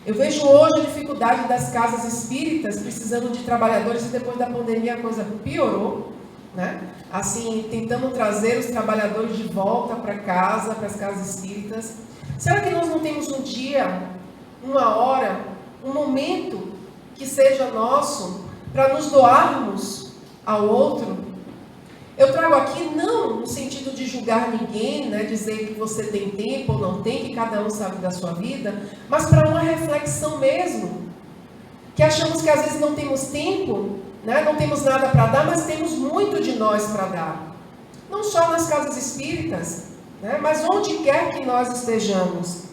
Eu vejo hoje a dificuldade das casas espíritas precisando de trabalhadores, e depois da pandemia a coisa piorou, né? Assim, tentando trazer os trabalhadores de volta para casa, para as casas espíritas. Será que nós não temos um dia, uma hora, um momento que seja nosso para nos doarmos ao outro? Eu trago aqui não no sentido de julgar ninguém, né, dizer que você tem tempo ou não tem, que cada um sabe da sua vida, mas para uma reflexão mesmo. Que achamos que às vezes não temos tempo, né, não temos nada para dar, mas temos muito de nós para dar. Não só nas casas espíritas, né, mas onde quer que nós estejamos.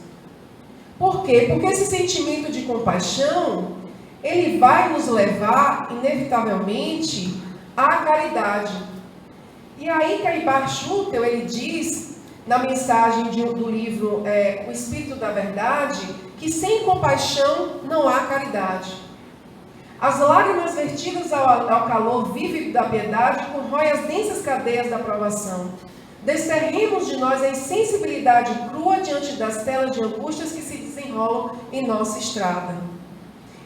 Por quê? Porque esse sentimento de compaixão, ele vai nos levar, inevitavelmente, à caridade. E aí, Caibar Schutel, ele diz, na mensagem do livro O Espírito da Verdade, que sem compaixão não há caridade. As lágrimas vertidas ao calor vívido da piedade corroem as densas cadeias da provação. Desterremos de nós a insensibilidade crua diante das telas de angústias que se desenrolam em nossa estrada.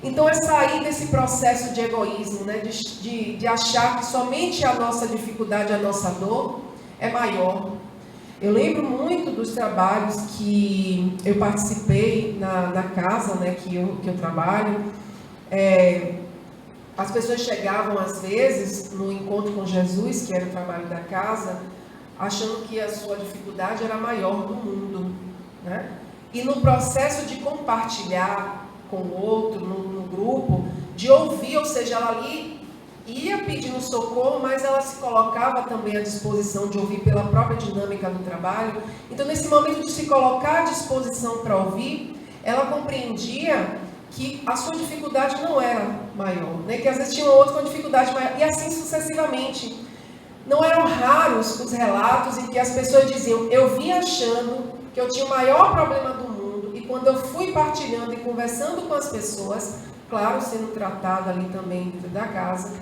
Então é sair desse processo de egoísmo, né? de achar que somente a nossa dificuldade, a nossa dor é maior. Eu lembro muito dos trabalhos que eu participei na casa, né, que eu trabalho. As pessoas chegavam às vezes no encontro com Jesus, que era o trabalho da casa, achando que a sua dificuldade era a maior do mundo, né? E no processo de compartilhar com o outro, no grupo, de ouvir, ou seja, ela ali ia pedindo socorro, mas ela se colocava também à disposição de ouvir pela própria dinâmica do trabalho. Então, nesse momento de se colocar à disposição para ouvir, ela compreendia que a sua dificuldade não era maior, né? Que às vezes tinha outro com dificuldade maior, e assim sucessivamente. Não eram raros os relatos em que as pessoas diziam, eu vim achando que eu tinha o maior problema do mundo, e quando eu fui partilhando e conversando com as pessoas, claro, sendo tratada ali também dentro da casa,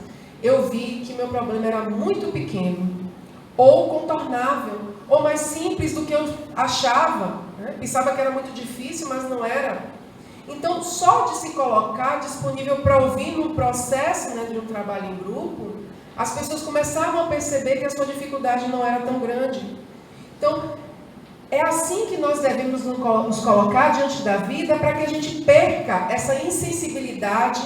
eu vi que meu problema era muito pequeno, ou contornável, ou mais simples do que eu achava, né? Pensava que era muito difícil, mas não era. Então, só de se colocar disponível para ouvir no processo, né, de um trabalho em grupo, as pessoas começavam a perceber que a sua dificuldade não era tão grande. Então, é assim que nós devemos nos colocar diante da vida, para que a gente perca essa insensibilidade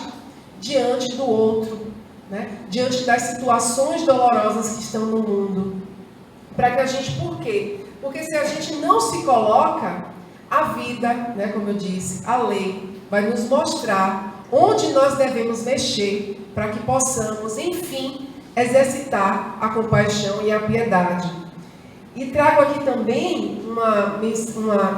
diante do outro, né? Diante das situações dolorosas que estão no mundo. Para que a gente, por quê? Porque se a gente não se coloca, a vida, né, como eu disse, a lei, vai nos mostrar onde nós devemos mexer, para que possamos, enfim, exercitar a compaixão e a piedade. E trago aqui também uma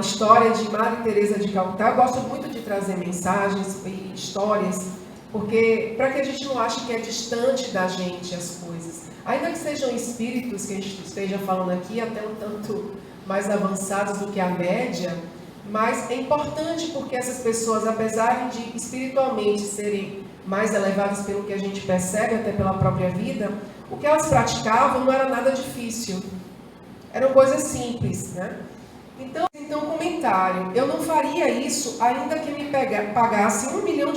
história de Madre Teresa de Calcutá. Eu gosto muito de trazer mensagens e histórias, porque para que a gente não ache que é distante da gente as coisas. Ainda que sejam espíritos que a gente esteja falando aqui, até um tanto mais avançados do que a média, mas é importante porque essas pessoas, apesar de espiritualmente serem mais elevadas pelo que a gente percebe, até pela própria vida, o que elas praticavam não era nada difícil. Eram coisas simples, né? Então, comentário. Eu não faria isso ainda que me pagasse $1 milhão.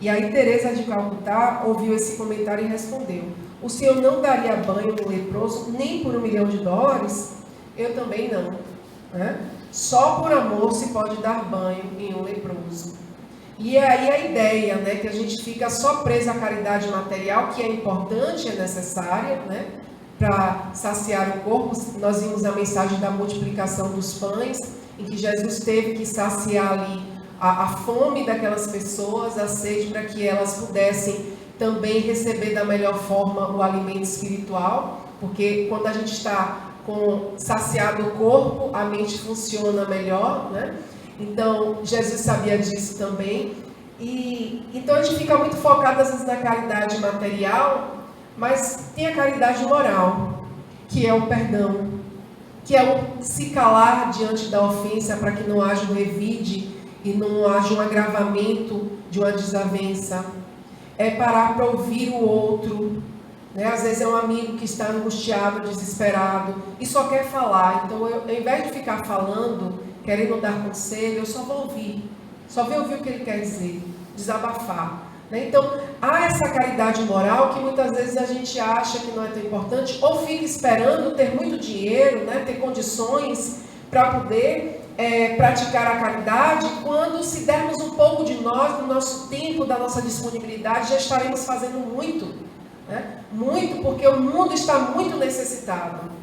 E aí Teresa de Calcutá ouviu esse comentário e respondeu, o senhor não daria banho no leproso nem por $1 milhão? Eu também não, né? Só por amor se pode dar banho em um leproso. E é aí a ideia, né, que a gente fica só preso à caridade material, que é importante, é necessária, né, para saciar o corpo. Nós vimos a mensagem da multiplicação dos pães, em que Jesus teve que saciar ali a fome daquelas pessoas, a sede, para que elas pudessem também receber da melhor forma o alimento espiritual, porque quando a gente está com saciado o corpo, a mente funciona melhor, né? Então, Jesus sabia disso também. E então a gente fica muito focado às vezes na caridade material, mas tem a caridade moral, que é o perdão, que é o se calar diante da ofensa para que não haja um revide e não haja um agravamento de uma desavença. É parar para ouvir o outro, né? Às vezes é um amigo que está angustiado, desesperado e só quer falar. Então, eu, ao invés de ficar falando, querendo dar conselho, eu só vou ouvir o que ele quer dizer, desabafar, né? Então, há essa caridade moral que muitas vezes a gente acha que não é tão importante, ou fica esperando ter muito dinheiro, né? Ter condições para poder praticar a caridade, quando se dermos um pouco de nós, do nosso tempo, da nossa disponibilidade, já estaremos fazendo muito, né? Muito, porque o mundo está muito necessitado.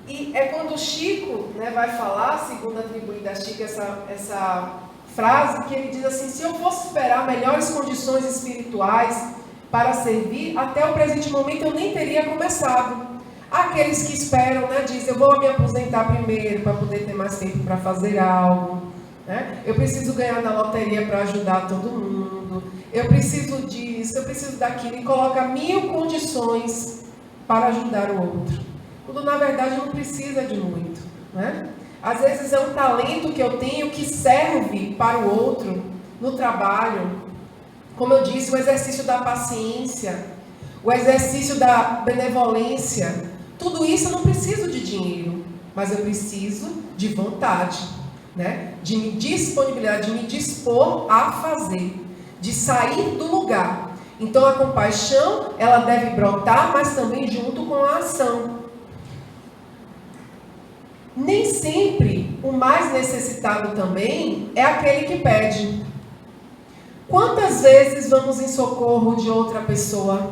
E é quando o Chico, né, vai falar, segundo atribuída a Chico, essa frase, que ele diz assim: se eu fosse esperar melhores condições espirituais para servir, até o presente momento eu nem teria começado. Aqueles que esperam, né, dizem: eu vou me aposentar primeiro para poder ter mais tempo para fazer algo, né? Eu preciso ganhar na loteria para ajudar todo mundo, eu preciso disso, eu preciso daquilo, e coloca 1000 condições para ajudar o outro, quando na verdade não precisa de muito, né? Às vezes é um talento que eu tenho que serve para o outro no trabalho, como eu disse, o exercício da paciência, o exercício da benevolência. Tudo isso eu não preciso de dinheiro, mas eu preciso de vontade, né? De me disponibilidade, de me dispor a fazer, de sair do lugar. Então a compaixão, ela deve brotar, mas também junto com a ação. Nem sempre o mais necessitado também é aquele que pede. Quantas vezes vamos em socorro de outra pessoa,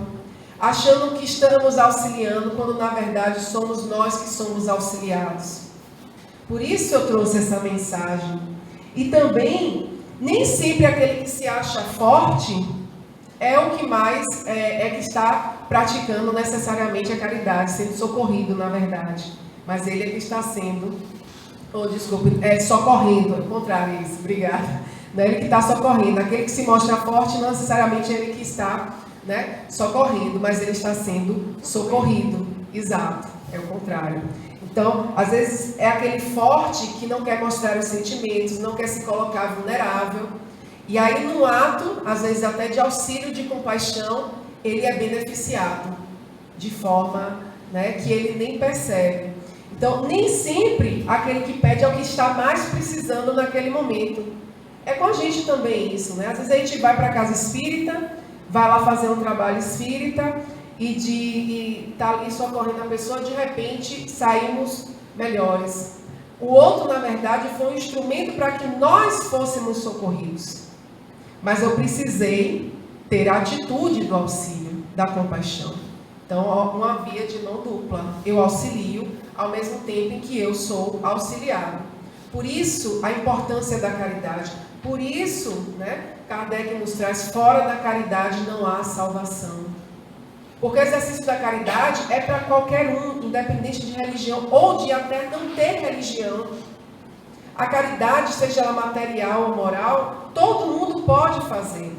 achando que estamos auxiliando, quando na verdade somos nós que somos auxiliados? Por isso eu trouxe essa mensagem. E também, nem sempre aquele que se acha forte é o que mais que está praticando necessariamente a caridade, sendo socorrido, na verdade. Mas ele é que está sendo, socorrendo, ao contrário, isso, obrigada. Não é ele que está socorrendo. Aquele que se mostra forte, não necessariamente é ele que está, né, socorrendo, mas ele está sendo socorrido. Exato, é o contrário. Então, às vezes é aquele forte que não quer mostrar os sentimentos, não quer se colocar vulnerável. E aí, no ato, às vezes até de auxílio, de compaixão, ele é beneficiado de forma, né, que ele nem percebe. Então, nem sempre aquele que pede é o que está mais precisando naquele momento. É com a gente também isso, né? Às vezes a gente vai para a casa espírita, vai lá fazer um trabalho espírita e está ali socorrendo a pessoa, de repente saímos melhores. O outro, na verdade, foi um instrumento para que nós fôssemos socorridos. Mas eu precisei ter a atitude do auxílio, da compaixão. Então, uma via de mão dupla. Eu auxilio ao mesmo tempo em que eu sou auxiliado. Por isso, a importância da caridade. Por isso, né, Kardec nos traz: fora da caridade não há salvação. Porque o exercício da caridade é para qualquer um, independente de religião ou de até não ter religião. A caridade, seja ela material ou moral, todo mundo pode fazer.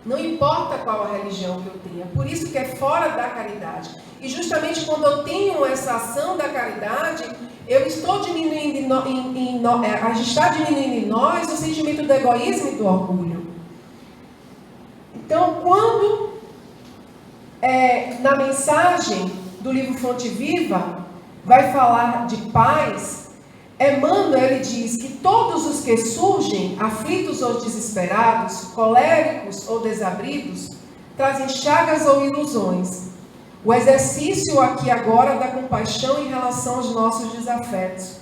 Não importa qual a religião que eu tenha. Por isso que é fora da caridade. E justamente quando eu tenho essa ação da caridade, eu estou diminuindo a gente está diminuindo em nós o sentimento do egoísmo e do orgulho. Então, quando na mensagem do livro Fonte Viva vai falar de paz, Emmanuel, ele diz que todos os que surgem, aflitos ou desesperados, coléricos ou desabridos, trazem chagas ou ilusões. O exercício aqui agora da compaixão em relação aos nossos desafetos.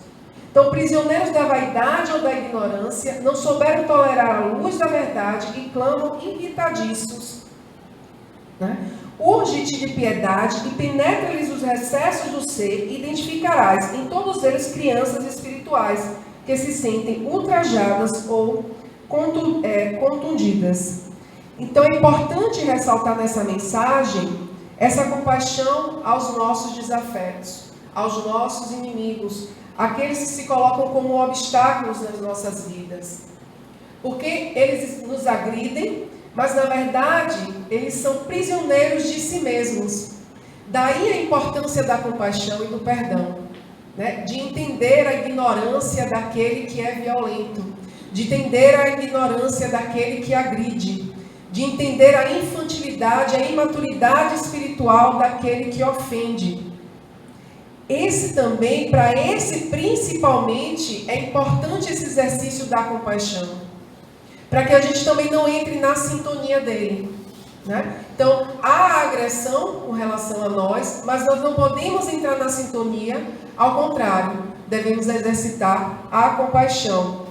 Então, prisioneiros da vaidade ou da ignorância, não souberam tolerar a luz da verdade e clamam irritadiços. Né? Urge-te de piedade e penetra-lhes os recessos do ser e identificarás em todos eles crianças espirituais que se sentem ultrajadas ou contundidas. Então é importante ressaltar nessa mensagem essa compaixão aos nossos desafetos, aos nossos inimigos, aqueles que se colocam como obstáculos nas nossas vidas. Porque eles nos agridem, mas na verdade eles são prisioneiros de si mesmos. Daí a importância da compaixão e do perdão, né? De entender a ignorância daquele que é violento, de entender a ignorância daquele que agride, de entender a infantilidade, a imaturidade espiritual daquele que ofende. Esse também, para esse principalmente, é importante esse exercício da compaixão, para que a gente também não entre na sintonia dele, né? Então, há agressão com relação a nós, mas nós não podemos entrar na sintonia, ao contrário, devemos exercitar a compaixão.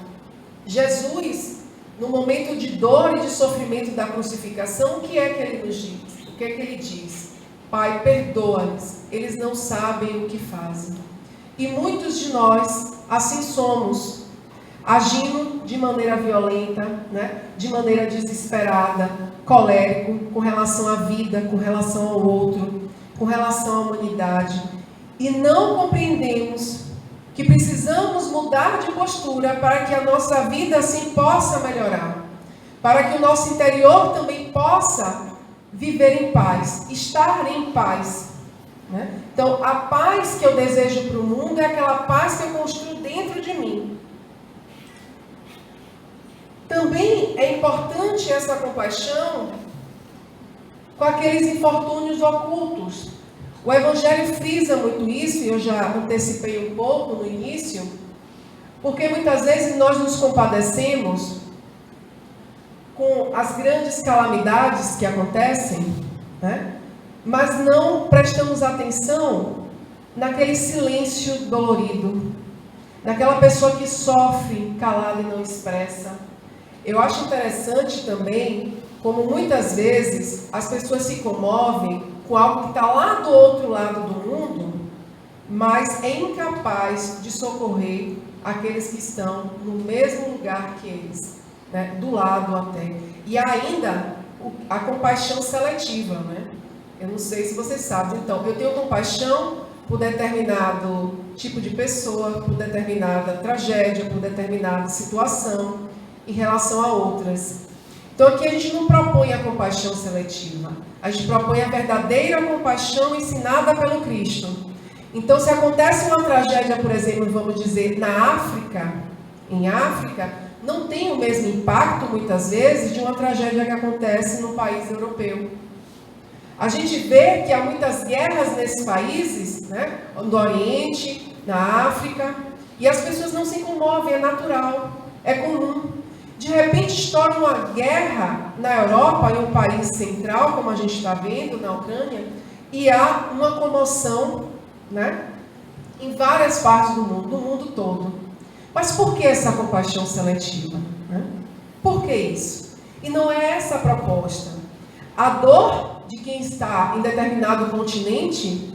Jesus, no momento de dor e de sofrimento da crucificação, o que é que ele nos diz? O que é que ele diz? Pai, perdoa-lhes, eles não sabem o que fazem. E muitos de nós, assim somos, agindo de maneira violenta, né? De maneira desesperada, colérico, com relação à vida, com relação ao outro, com relação à humanidade. E não compreendemos que precisamos mudar de postura para que a nossa vida assim possa melhorar, para que o nosso interior também possa viver em paz, estar em paz, né? Então, a paz que eu desejo para o mundo é aquela paz que eu construo dentro de mim. Também é importante essa compaixão com aqueles infortúnios ocultos. O Evangelho frisa muito isso, e eu já antecipei um pouco no início, porque muitas vezes nós nos compadecemos com as grandes calamidades que acontecem, né? Mas não prestamos atenção naquele silêncio dolorido, naquela pessoa que sofre calada e não expressa. Eu acho interessante também como muitas vezes as pessoas se comovem com algo que está lá do outro lado do mundo, mas é incapaz de socorrer aqueles que estão no mesmo lugar que eles, né? Do lado até. E ainda a compaixão seletiva, né? Eu não sei se vocês sabem, então, eu tenho compaixão por determinado tipo de pessoa, por determinada tragédia, por determinada situação, em relação a outras. Então aqui a gente não propõe a compaixão seletiva, a gente propõe a verdadeira compaixão ensinada pelo Cristo. Então se acontece uma tragédia, por exemplo, vamos dizer, na África, em África, não tem o mesmo impacto, muitas vezes, de uma tragédia que acontece no país europeu. A gente vê que há muitas guerras nesses países, né, no Oriente, na África, e as pessoas não se comovem, é natural, é comum. De repente estoura uma guerra na Europa, em um país central, como a gente está vendo, na Ucrânia, e há uma comoção, né, em várias partes do mundo, no mundo todo. Mas por que essa compaixão seletiva? Né? Por que isso? E não é essa a proposta. A dor de quem está em determinado continente,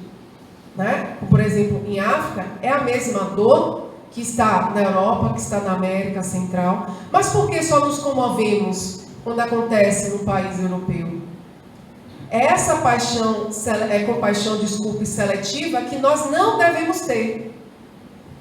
né, por exemplo, em África, é a mesma dor que está na Europa, que está na América Central. Mas por que só nos comovemos quando acontece no país europeu? É essa compaixão seletiva que nós não devemos ter.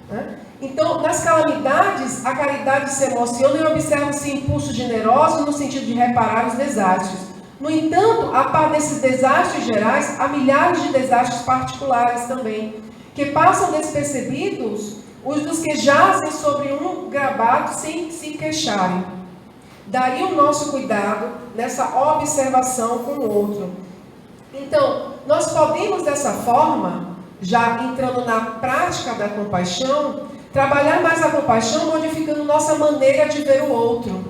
Né? Então, nas calamidades, a caridade se emociona e observa-se impulso generoso no sentido de reparar os desastres. No entanto, a par desses desastres gerais, há milhares de desastres particulares também, que passam despercebidos os dos que jazem sobre um gravado sem se queixarem. Daí o nosso cuidado nessa observação com o outro. Então, nós podemos dessa forma, já entrando na prática da compaixão, trabalhar mais a compaixão modificando nossa maneira de ver o outro.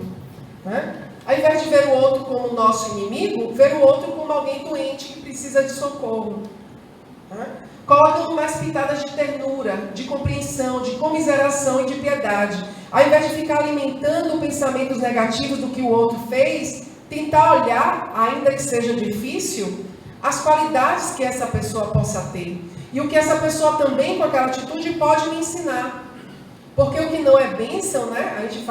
Né? Ao invés de ver o outro como nosso inimigo, ver o outro como alguém doente que precisa de socorro. né? Colocando mais pitadas de ternura, de compreensão, de comiseração e de piedade. Ao invés de ficar alimentando pensamentos negativos do que o outro fez, tentar olhar, ainda que seja difícil, as qualidades que essa pessoa possa ter. E o que essa pessoa também, com aquela atitude, pode me ensinar. Porque o que não é bênção, né? A gente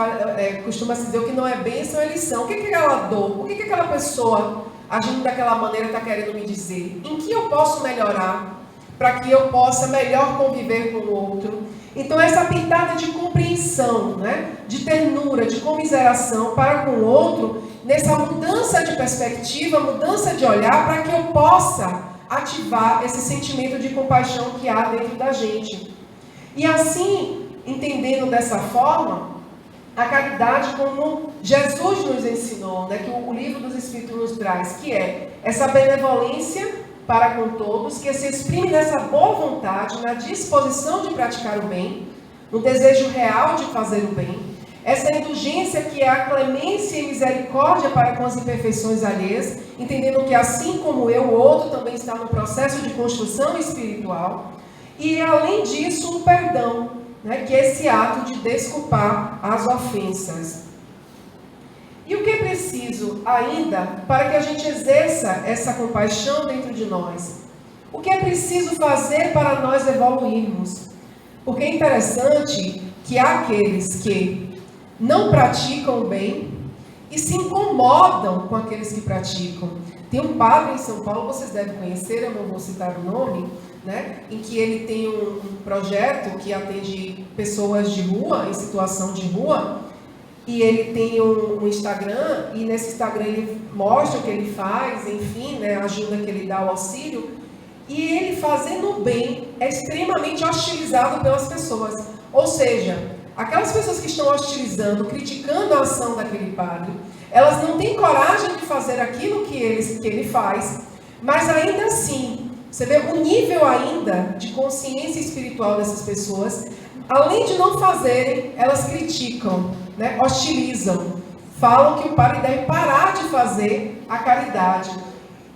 costuma se dizer o que não é bênção é lição. O que é aquela dor? O que aquela pessoa, agindo daquela maneira, está querendo me dizer? Em que eu posso melhorar para que eu possa melhor conviver com o outro? Então, essa pitada de compreensão, né? De ternura, de comiseração para com o outro, nessa mudança de perspectiva, mudança de olhar, para que eu possa ativar esse sentimento de compaixão que há dentro da gente. E assim, entendendo dessa forma, a caridade como Jesus nos ensinou, né, que o livro dos Espíritos nos traz, que é essa benevolência para com todos, que se exprime nessa boa vontade, na disposição de praticar o bem, no desejo real de fazer o bem, essa indulgência que é a clemência e misericórdia para com as imperfeições alheias, entendendo que assim como eu, o outro também está no processo de construção espiritual, e além disso, o perdão, né, que é esse ato de desculpar as ofensas. E o que é preciso ainda para que a gente exerça essa compaixão dentro de nós? O que é preciso fazer para nós evoluirmos? Porque é interessante que há aqueles que não praticam o bem e se incomodam com aqueles que praticam. Tem um padre em São Paulo, vocês devem conhecer, eu não vou citar o nome, né, em que ele tem um projeto que atende pessoas de rua, em situação de rua, e ele tem um Instagram, e nesse Instagram ele mostra o que ele faz, enfim, né, a ajuda que ele dá, o auxílio, e ele fazendo o bem é extremamente hostilizado pelas pessoas. Ou seja, aquelas pessoas que estão hostilizando, criticando a ação daquele padre, elas não têm coragem de fazer aquilo que ele faz, mas ainda assim, você vê o nível ainda de consciência espiritual dessas pessoas, além de não fazerem, elas criticam, né, hostilizam, falam que o padre deve parar de fazer a caridade.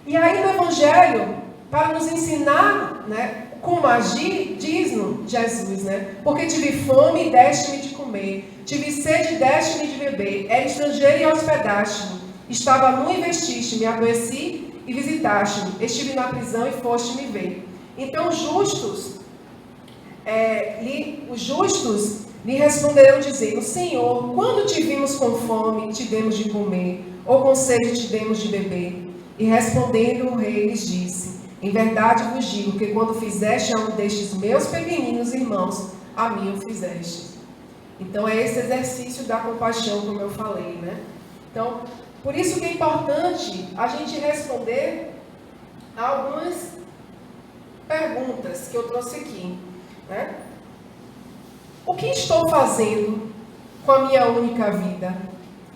E aí no Evangelho, para nos ensinar, né, como agir, diz-nos Jesus, né? Porque tive fome e deste-me de comer, tive sede e deste-me de beber, era estrangeiro e hospedaste-me, estava nu e vestiste-me, adoeci e visitaste-me, estive na prisão e foste-me ver. Então os justos lhe responderão dizendo: Senhor, quando te vimos com fome, te demos de comer, ou com sede te demos de beber? E respondendo o rei lhes disse: em verdade vos digo que quando fizeste a um destes meus pequeninos irmãos, a mim o fizeste. Então é esse exercício da compaixão, como eu falei, né? Então, por isso que é importante a gente responder a algumas perguntas que eu trouxe aqui, né? O que estou fazendo com a minha única vida?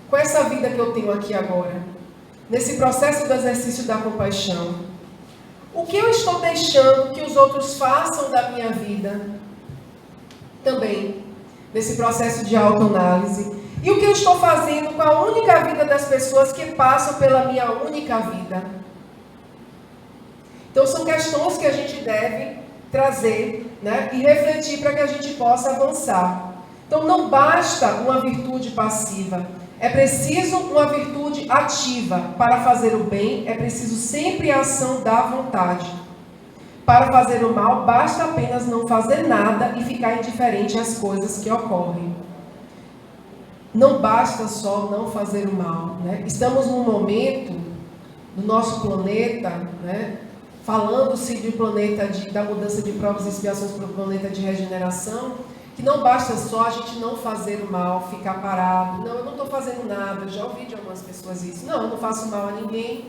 Com essa vida que eu tenho aqui agora? Nesse processo do exercício da compaixão? O que eu estou deixando que os outros façam da minha vida? Também, nesse processo de autoanálise. E o que eu estou fazendo com a única vida das pessoas que passam pela minha única vida? Então, são questões que a gente deve trazer, né, e refletir para que a gente possa avançar. Então, não basta uma virtude passiva. É preciso uma virtude ativa. Para fazer o bem, é preciso sempre a ação da vontade. Para fazer o mal, basta apenas não fazer nada e ficar indiferente às coisas que ocorrem. Não basta só não fazer o mal, né? Estamos num momento do nosso planeta, né, falando-se de planeta da mudança de provas e expiações para o planeta de regeneração, que não basta só a gente não fazer o mal, ficar parado. Não, eu não estou fazendo nada. Eu já ouvi de algumas pessoas isso. Não, eu não faço mal a ninguém.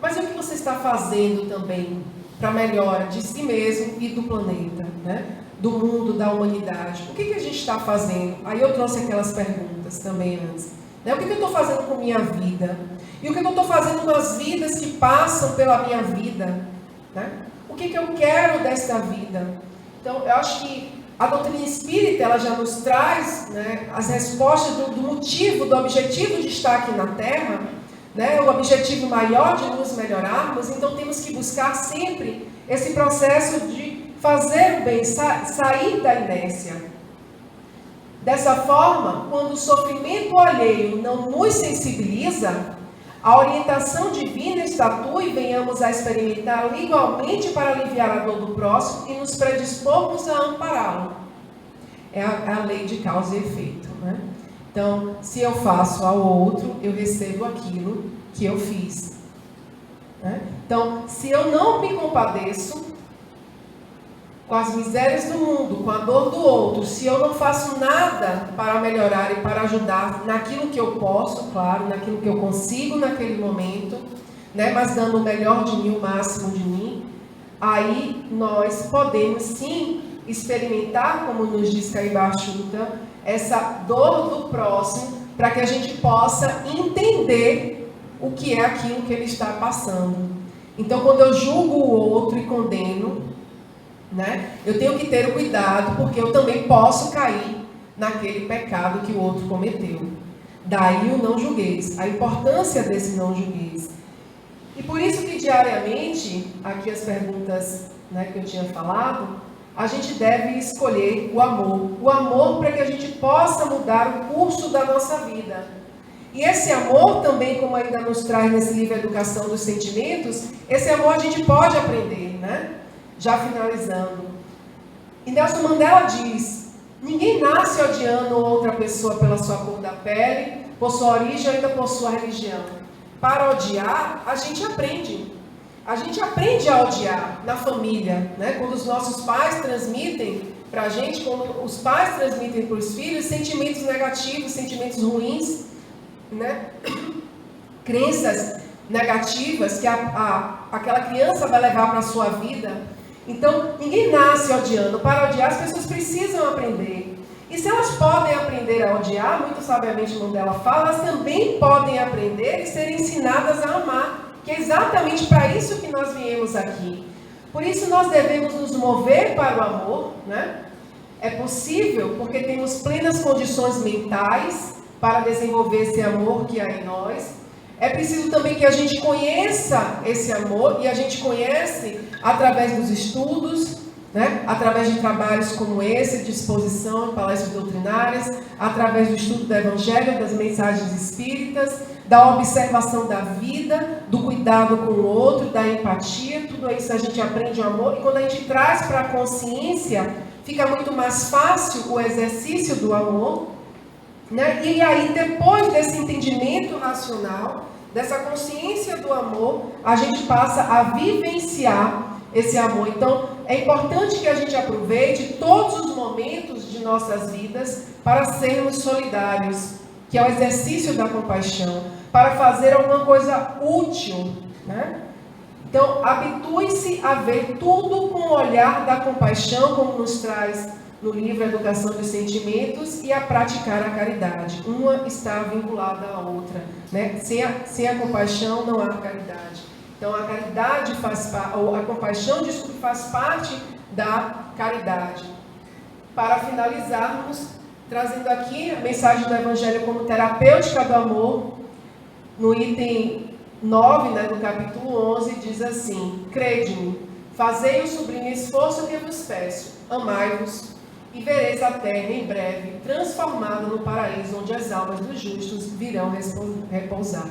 Mas o que você está fazendo também para a melhora de si mesmo e do planeta, né? Do mundo, da humanidade? O que a gente está fazendo? Aí eu trouxe aquelas perguntas também antes, né? O que eu estou fazendo com a minha vida? E o que eu estou fazendo com as vidas que passam pela minha vida, né? O que eu quero desta vida? Então, eu acho que a doutrina espírita, ela já nos traz, né, as respostas do motivo, do objetivo de estar aqui na Terra, né, o objetivo maior de nos melhorarmos, então temos que buscar sempre esse processo de fazer o bem, sair da inércia. Dessa forma, quando o sofrimento alheio não nos sensibiliza, a orientação divina estatua e venhamos a experimentá-lo igualmente para aliviar a dor do próximo e nos predispormos a ampará-lo. É a lei de causa e efeito, né? Então, se eu faço ao outro, eu recebo aquilo que eu fiz, né? Então, se eu não me compadeço com as misérias do mundo, com a dor do outro, se eu não faço nada para melhorar e para ajudar naquilo que eu posso, claro, naquilo que eu consigo naquele momento, né, mas dando o melhor de mim, o máximo de mim, aí nós podemos sim experimentar, como nos diz Caiba Chuta, essa dor do próximo, para que a gente possa entender o que é aquilo que ele está passando. Então, quando eu julgo o outro e condeno, né, eu tenho que ter o cuidado, porque eu também posso cair naquele pecado que o outro cometeu. Daí o não julgueis, a importância desse não julgueis. E por isso que diariamente, aqui as perguntas, né, que eu tinha falado, a gente deve escolher o amor para que a gente possa mudar o curso da nossa vida. E esse amor também, como ainda nos traz nesse livro Educação dos Sentimentos, esse amor a gente pode aprender, né? Já finalizando. E Nelson Mandela diz: ninguém nasce odiando outra pessoa pela sua cor da pele, por sua origem ou ainda por sua religião. Para odiar, a gente aprende. A gente aprende a odiar na família, né? Quando os nossos pais transmitem para a gente, quando os pais transmitem para os filhos sentimentos negativos, sentimentos ruins, né? Crenças negativas que aquela criança vai levar para a sua vida. Então, ninguém nasce odiando. Para odiar, as pessoas precisam aprender. E se elas podem aprender a odiar, muito sabiamente Mandela fala, elas também podem aprender e ser ensinadas a amar, que é exatamente para isso que nós viemos aqui. Por isso nós devemos nos mover para o amor, né? É possível porque temos plenas condições mentais para desenvolver esse amor que há em nós. É preciso também que a gente conheça esse amor, e a gente conhece através dos estudos, né? Através de trabalhos como esse, de exposição, palestras doutrinárias, através do estudo do Evangelho, das mensagens espíritas, da observação da vida, do cuidado com o outro, da empatia. Tudo isso a gente aprende o amor, e quando a gente traz para a consciência, fica muito mais fácil o exercício do amor, né? E aí, depois desse entendimento racional, dessa consciência do amor, a gente passa a vivenciar esse amor. Então, é importante que a gente aproveite todos os momentos de nossas vidas para sermos solidários, que é o exercício da compaixão, para fazer alguma coisa útil, né? Então, habitue-se a ver tudo com o olhar da compaixão, como nos traz no livro Educação dos Sentimentos, e a praticar a caridade. Uma está vinculada à outra, né? Sem a compaixão não há caridade. Então a caridade ou a compaixão, faz parte da caridade. Para finalizarmos, trazendo aqui a mensagem do Evangelho como terapêutica do amor, no item 9, né, do capítulo 11, diz assim: crede-me, fazei o sublime esforço que vos peço, amai-vos, e vereis a terra em breve transformada no paraíso, onde as almas dos justos virão repousar.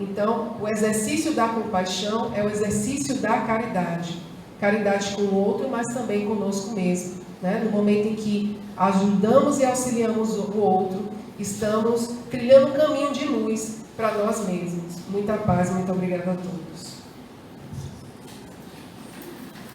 Então, o exercício da compaixão é o exercício da caridade. Caridade com o outro, mas também conosco mesmo, né? No momento em que ajudamos e auxiliamos o outro, estamos trilhando um caminho de luz para nós mesmos. Muita paz, muito obrigada a todos.